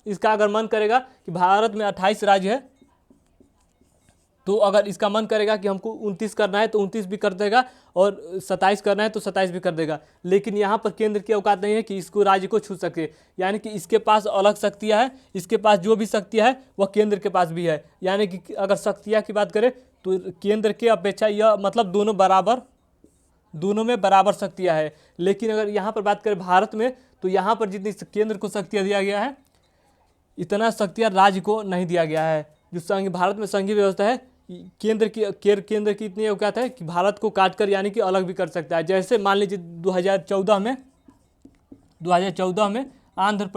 इसका अगर मन करेगा कि भारत में 28 राज्य है, तो अगर इसका मन करेगा कि हमको 29 करना है तो 29 भी कर देगा और 27 करना है तो 27 भी कर देगा। लेकिन यहाँ पर केंद्र की औकात नहीं है कि इसको राज्य को छू सके। यानी कि इसके पास अलग शक्तियाँ हैं, इसके पास जो भी शक्तियाँ है वह केंद्र के पास भी है। यानी कि अगर शक्तियाँ की बात करें तो केंद्र के अपेक्षा यह मतलब दोनों में बराबर शक्तियाँ है। लेकिन अगर यहाँ पर बात करें भारत में, तो यहाँ पर जितनी केंद्र को शक्तियाँ दिया गया है इतना शक्तियाँ राज्य को नहीं दिया गया है। जो भारत में संघीय व्यवस्था है केंद्र की इतनी औकात है कि भारत को काटकर यानी कि अलग भी कर सकता है। जैसे मान लीजिए 2014 में आंध्र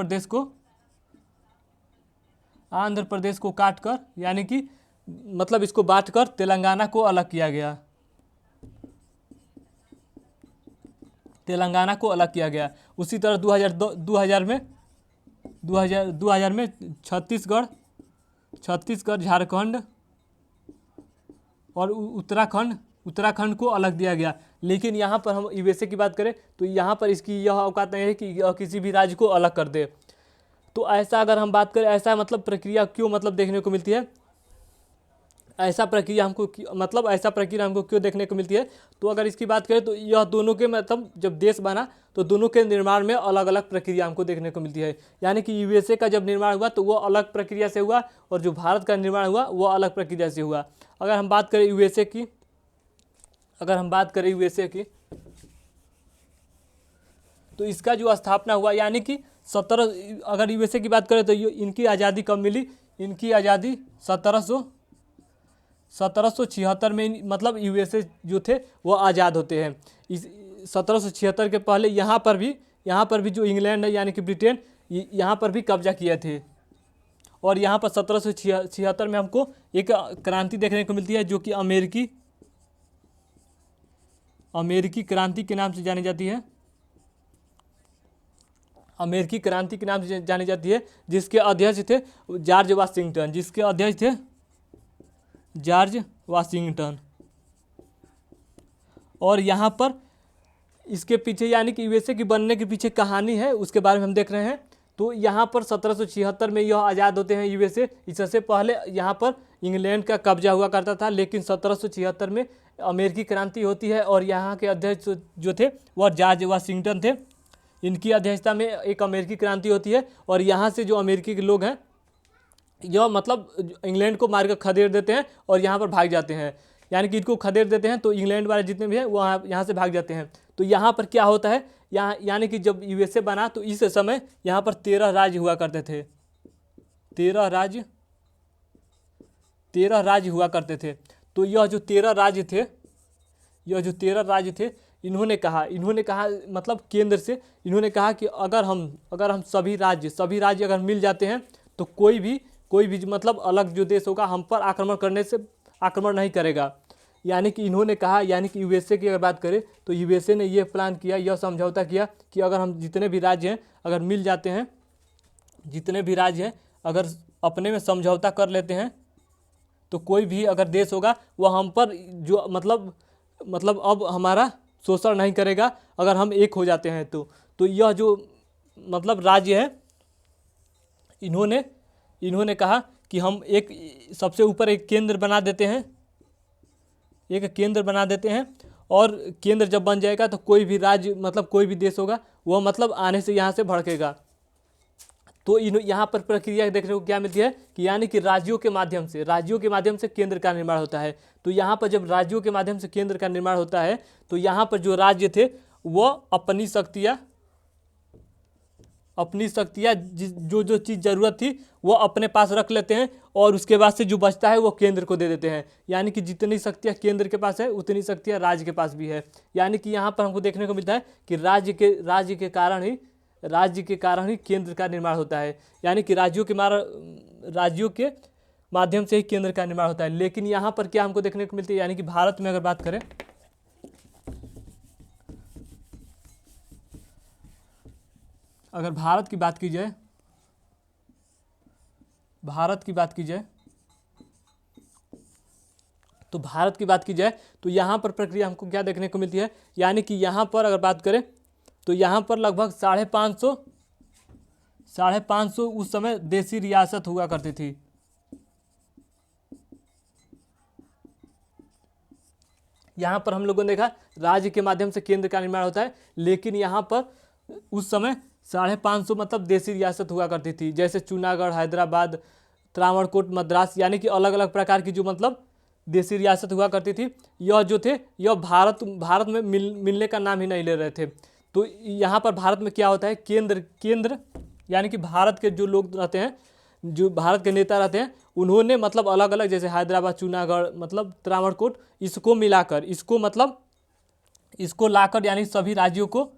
आंध्र प्रदेश को काट कर यानी कि मतलब इसको बांट कर तेलंगाना को अलग किया गया, तेलंगाना को अलग किया गया। उसी तरह 2000 में छत्तीसगढ़ झारखंड और उत्तराखंड को अलग दिया गया। लेकिन यहाँ पर हम यूएसए की बात करें तो यहाँ पर इसकी यह औकात नहीं है कि यह किसी भी राज्य को अलग कर दे। तो ऐसा अगर हम बात करें, ऐसा मतलब प्रक्रिया क्यों मतलब देखने को मिलती है, ऐसा प्रक्रिया हमको क्यों देखने को मिलती है। तो अगर इसकी बात करें तो यह दोनों के मतलब जब देश बना तो दोनों के निर्माण में अलग अलग प्रक्रिया हमको देखने को मिलती है। यानी कि यूएसए का जब निर्माण हुआ तो वो अलग प्रक्रिया से हुआ और जो भारत का निर्माण हुआ वो अलग प्रक्रिया से हुआ। अगर हम बात करें यूएसए की तो इसका जो स्थापना हुआ यानी कि अगर यूएसए की बात करें तो इनकी आज़ादी कब मिली, इनकी आज़ादी 1776 में मतलब यूएसए जो थे वो आज़ाद होते हैं। इस 1776 के पहले यहाँ पर भी जो इंग्लैंड है यानी कि ब्रिटेन यहाँ पर भी कब्जा किए थे। और यहाँ पर 1776 में हमको एक क्रांति देखने को मिलती है जो कि अमेरिकी क्रांति के नाम से जानी जाती है, अमेरिकी क्रांति के नाम से जानी जाती है, जिसके अध्यक्ष थे जॉर्ज वाशिंगटन। और यहाँ पर इसके पीछे यानी कि यूएसए की बनने के पीछे कहानी है, उसके बारे में हम देख रहे हैं। तो यहाँ पर 1776 में यह आज़ाद होते हैं यूएसए। इससे पहले यहाँ पर इंग्लैंड का कब्जा हुआ करता था, लेकिन 1776 में अमेरिकी क्रांति होती है और यहाँ के अध्यक्ष जो थे वह जॉर्ज वाशिंगटन थे। इनकी अध्यक्षता में एक अमेरिकी क्रांति होती है और यहाँ से जो अमेरिकी के लोग हैं यह मतलब इंग्लैंड को मारकर खदेड़ देते हैं और यहाँ पर भाग जाते हैं। यानी कि इनको खदेड़ देते हैं तो इंग्लैंड वाले जितने भी हैं वो यहाँ से भाग जाते हैं। तो यहाँ पर क्या होता है, यहाँ यानी कि जब यूएसए बना तो इस समय यहाँ पर 13 राज्य हुआ करते थे, 13 राज्य हुआ करते थे। तो यह जो 13 राज्य थे इन्होंने कहा मतलब केंद्र से इन्होंने कहा कि अगर हम सभी राज्य अगर मिल जाते हैं तो कोई भी मतलब अलग जो देश होगा हम पर आक्रमण नहीं करेगा। यानी कि इन्होंने कहा, यानी कि यूएसए की अगर बात करें तो यूएसए ने यह प्लान किया, यह समझौता किया कि अगर हम जितने भी राज्य हैं अगर मिल जाते हैं, जितने भी राज्य हैं अगर अपने में समझौता कर लेते हैं तो कोई भी अगर देश होगा वह हम पर जो मतलब अब हमारा शोषण नहीं करेगा अगर हम एक हो जाते हैं। तो यह जो मतलब राज्य है इन्होंने कहा कि हम एक सबसे ऊपर एक केंद्र बना देते हैं और केंद्र जब बन जाएगा तो कोई भी राज्य मतलब कोई भी देश होगा वह मतलब आने से यहाँ से भड़केगा। तो यहाँ पर प्रक्रिया देखने को क्या मिलती है कि यानी कि राज्यों के माध्यम से केंद्र का निर्माण होता है। तो यहाँ पर जब राज्यों के माध्यम से केंद्र का निर्माण होता है तो यहाँ पर जो राज्य थे वो अपनी शक्तियाँ जो चीज़ ज़रूरत थी वो अपने पास रख लेते हैं और उसके बाद से जो बचता है वो केंद्र को दे देते हैं। यानी कि जितनी शक्तियाँ केंद्र के पास है उतनी शक्तियाँ राज्य के पास भी है। यानी कि यहाँ पर हमको देखने को मिलता है कि राज्य के कारण ही केंद्र का निर्माण होता है। यानी कि राज्यों के माध्यम से ही केंद्र का निर्माण होता है। लेकिन यहाँ पर क्या हमको देखने को मिलती है, यानी कि भारत में अगर बात करें, अगर भारत की बात की जाए तो यहाँ पर प्रक्रिया हमको क्या देखने को मिलती है, यानी कि यहाँ पर अगर बात करें तो यहाँ पर लगभग 550 उस समय देसी रियासत हुआ करती थी। यहाँ पर हम लोगों ने देखा राज्य के माध्यम से केंद्र का निर्माण होता है, लेकिन यहाँ पर उस समय 550 मतलब देसी रियासत हुआ करती थी, जैसे चूनागढ़, हैदराबाद, त्रावणकोट, मद्रास, यानी कि अलग अलग प्रकार की जो मतलब देसी रियासत हुआ करती थी। यह जो थे यह भारत में मिलने का नाम ही नहीं ले रहे थे। तो यहाँ पर भारत में क्या होता है, केंद्र यानी कि भारत के जो लोग रहते हैं, जो भारत के नेता रहते हैं, उन्होंने मतलब अलग अलग जैसे हैदराबाद, चूनागढ़, मतलब त्रावणकोट, इसको मिलाकर इसको लाकर यानी सभी राज्यों को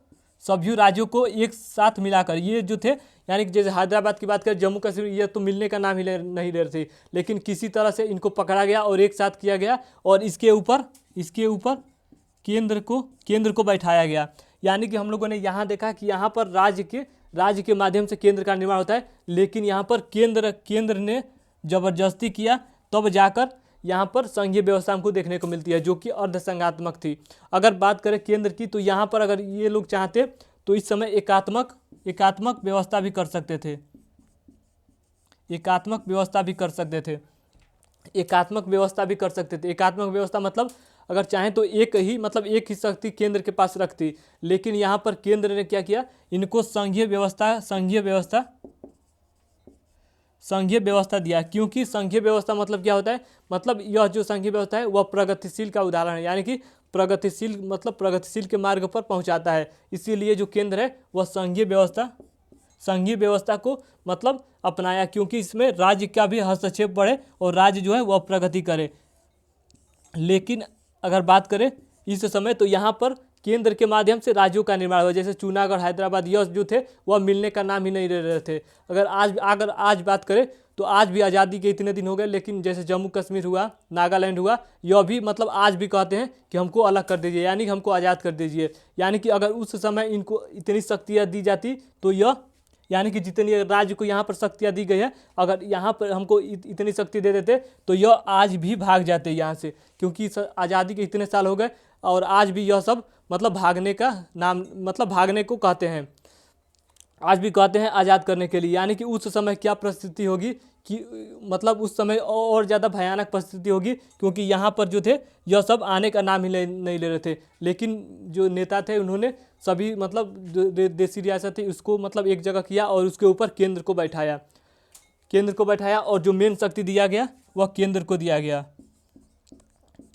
सभी राज्यों को एक साथ मिलाकर, ये जो थे यानी कि जैसे हैदराबाद की बात करें, जम्मू कश्मीर, ये तो मिलने का नाम ही नहीं ले रहे थे, लेकिन किसी तरह से इनको पकड़ा गया और एक साथ किया गया और इसके ऊपर केंद्र को बैठाया गया। यानी कि हम लोगों ने यहाँ देखा कि यहाँ पर राज्य के माध्यम से केंद्र का निर्माण होता है, लेकिन यहाँ पर केंद्र ने जबरदस्ती किया, तब जाकर यहाँ पर संघीय व्यवस्था हमको देखने को मिलती है जो कि अर्धसंघात्मक थी। अगर बात करें केंद्र की, तो यहाँ पर अगर ये लोग चाहते तो इस समय एकात्मक व्यवस्था भी कर सकते थे। एकात्मक व्यवस्था भी कर सकते थे। एकात्मक व्यवस्था मतलब अगर चाहें तो एक ही शक्ति केंद्र के पास रखती, लेकिन यहाँ पर केंद्र ने क्या किया, इनको संघीय व्यवस्था दिया। क्योंकि संघीय व्यवस्था मतलब क्या होता है, मतलब यह जो संघीय व्यवस्था है वह प्रगतिशील का उदाहरण है, यानी कि प्रगतिशील के मार्ग पर पहुंचाता है। इसीलिए जो केंद्र है वह संघीय व्यवस्था को मतलब अपनाया, क्योंकि इसमें राज्य का भी हस्तक्षेप बढ़े और राज्य जो है वह प्रगति करे। लेकिन अगर बात करें इस समय, तो यहाँ पर केंद्र के माध्यम से राज्यों का निर्माण हुआ। जैसे जूनागढ़, हैदराबाद, यह जो थे वह मिलने का नाम ही नहीं ले रहे थे। अगर आज बात करें तो आज भी आज़ादी के इतने दिन हो गए, लेकिन जैसे जम्मू कश्मीर हुआ, नागालैंड हुआ, यह भी मतलब आज भी कहते हैं कि हमको अलग कर दीजिए, यानी कि हमको आज़ाद कर दीजिए। यानी कि अगर उस समय इनको इतनी शक्तियाँ दी जाती तो यह, यानी कि जितनी राज्य को यहाँ पर शक्तियाँ दी गई है, अगर यहाँ पर हमको इतनी शक्ति दे देते तो यह आज भी भाग जाते यहाँ से, क्योंकि आज़ादी के इतने साल हो गए और आज भी यह सब मतलब भागने का नाम, मतलब भागने को कहते हैं, आज भी कहते हैं आज़ाद करने के लिए। यानी कि उस समय क्या परिस्थिति होगी कि मतलब उस समय और ज़्यादा भयानक परिस्थिति होगी, क्योंकि यहाँ पर जो थे यह सब आने का नाम ही नहीं ले रहे थे। लेकिन जो नेता थे उन्होंने सभी मतलब जो देसी रियासत थी उसको मतलब एक जगह किया और उसके ऊपर केंद्र को बैठाया और जो मेन शक्ति दिया गया वह केंद्र को दिया गया,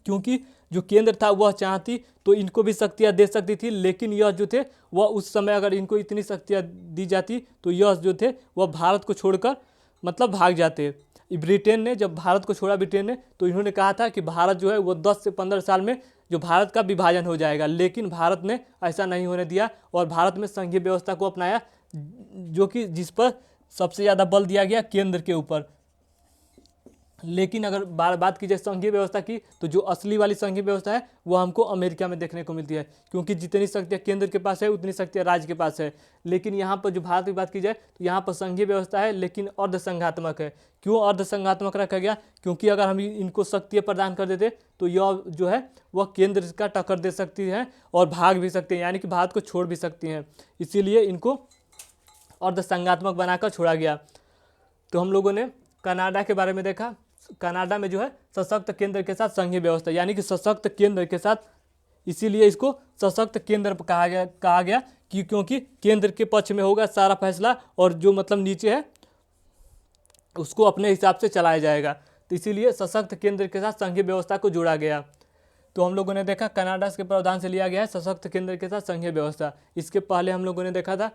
क्योंकि जो केंद्र था वह चाहती तो इनको भी शक्तियाँ दे सकती थी, लेकिन यह जो थे वह उस समय अगर इनको इतनी शक्तियाँ दी जाती तो यह जो थे वह भारत को छोड़कर मतलब भाग जाते। ब्रिटेन ने जब भारत को छोड़ा, ब्रिटेन ने, तो इन्होंने कहा था कि भारत जो है वो 10 से 15 साल में जो भारत का विभाजन हो जाएगा, लेकिन भारत ने ऐसा नहीं होने दिया और भारत में संघीय व्यवस्था को अपनाया, जो कि जिस पर सबसे ज़्यादा बल दिया गया केंद्र के ऊपर। लेकिन अगर बात की जाए संघीय व्यवस्था की, तो जो असली वाली संघीय व्यवस्था है वो हमको अमेरिका में देखने को मिलती है, क्योंकि जितनी शक्तियाँ केंद्र के पास है उतनी शक्तियाँ राज्य के पास है। लेकिन यहाँ पर जो भारत की बात की जाए तो यहाँ पर संघीय व्यवस्था है, लेकिन अर्धसंघात्मक है। क्यों अर्धसंघात्मक रखा गया? क्योंकि अगर हम इनको शक्तियाँ प्रदान कर देते तो यह जो है वह केंद्र का टक्कर दे सकती है और भाग भी सकते हैं, यानी कि भारत को छोड़ भी सकती हैं। इसीलिए इनको अर्धसंघात्मक बनाकर छोड़ा गया। तो हम लोगों ने कनाडा के बारे में देखा। कनाडा में जो है सशक्त केंद्र के साथ संघीय व्यवस्था, यानी कि सशक्त केंद्र के साथ, इसीलिए इसको सशक्त केंद्र कहा गया कि क्योंकि केंद्र के पक्ष में होगा सारा फैसला और जो मतलब नीचे है उसको अपने हिसाब से चलाया जाएगा। तो इसीलिए सशक्त केंद्र के साथ संघीय व्यवस्था को जोड़ा गया। तो हम लोगों ने देखा कनाडा के प्रावधान से लिया गया है सशक्त केंद्र के साथ संघीय व्यवस्था। इसके पहले हम लोगों ने देखा था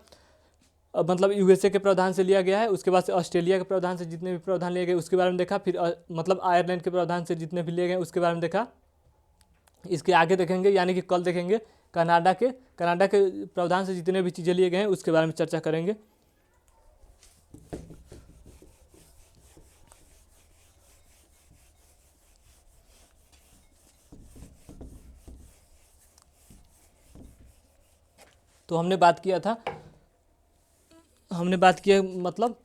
मतलब यूएसए के प्रावधान से लिया गया है, उसके बाद से ऑस्ट्रेलिया के प्रावधान से जितने भी प्रावधान लिए गए उसके बारे में देखा, फिर मतलब आयरलैंड के प्रावधान से जितने भी लिए गए उसके बारे में देखा। इसके आगे देखेंगे, यानी कि कल देखेंगे कनाडा के प्रावधान से जितने भी चीज़ें लिए गए हैं उसके बारे में चर्चा करेंगे। तो हमने बात किया मतलब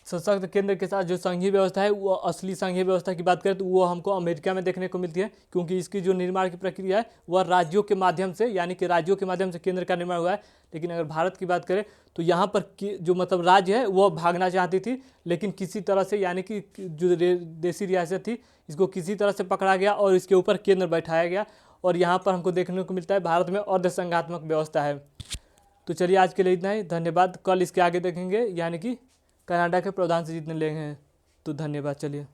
सशक्त केंद्र के साथ जो संघीय व्यवस्था है वो असली संघीय व्यवस्था की बात करें तो वो हमको अमेरिका में देखने को मिलती है, क्योंकि इसकी जो निर्माण की प्रक्रिया है वह राज्यों के माध्यम से, यानी कि राज्यों के माध्यम से केंद्र का निर्माण हुआ है। लेकिन अगर भारत की बात करें तो यहाँ पर जो मतलब राज्य है वह भागना चाहती थी, लेकिन किसी तरह से, यानी कि जो देसी रियासत थी इसको किसी तरह से पकड़ा गया और इसके ऊपर केंद्र बैठाया गया। और यहाँ पर हमको देखने को मिलता है भारत में अर्धसंघात्मक व्यवस्था है। तो चलिए आज के लिए इतना ही, धन्यवाद। कल इसके आगे देखेंगे, यानी कि कनाडा के प्रावधान से जितने लेंगे हैं। तो धन्यवाद, चलिए।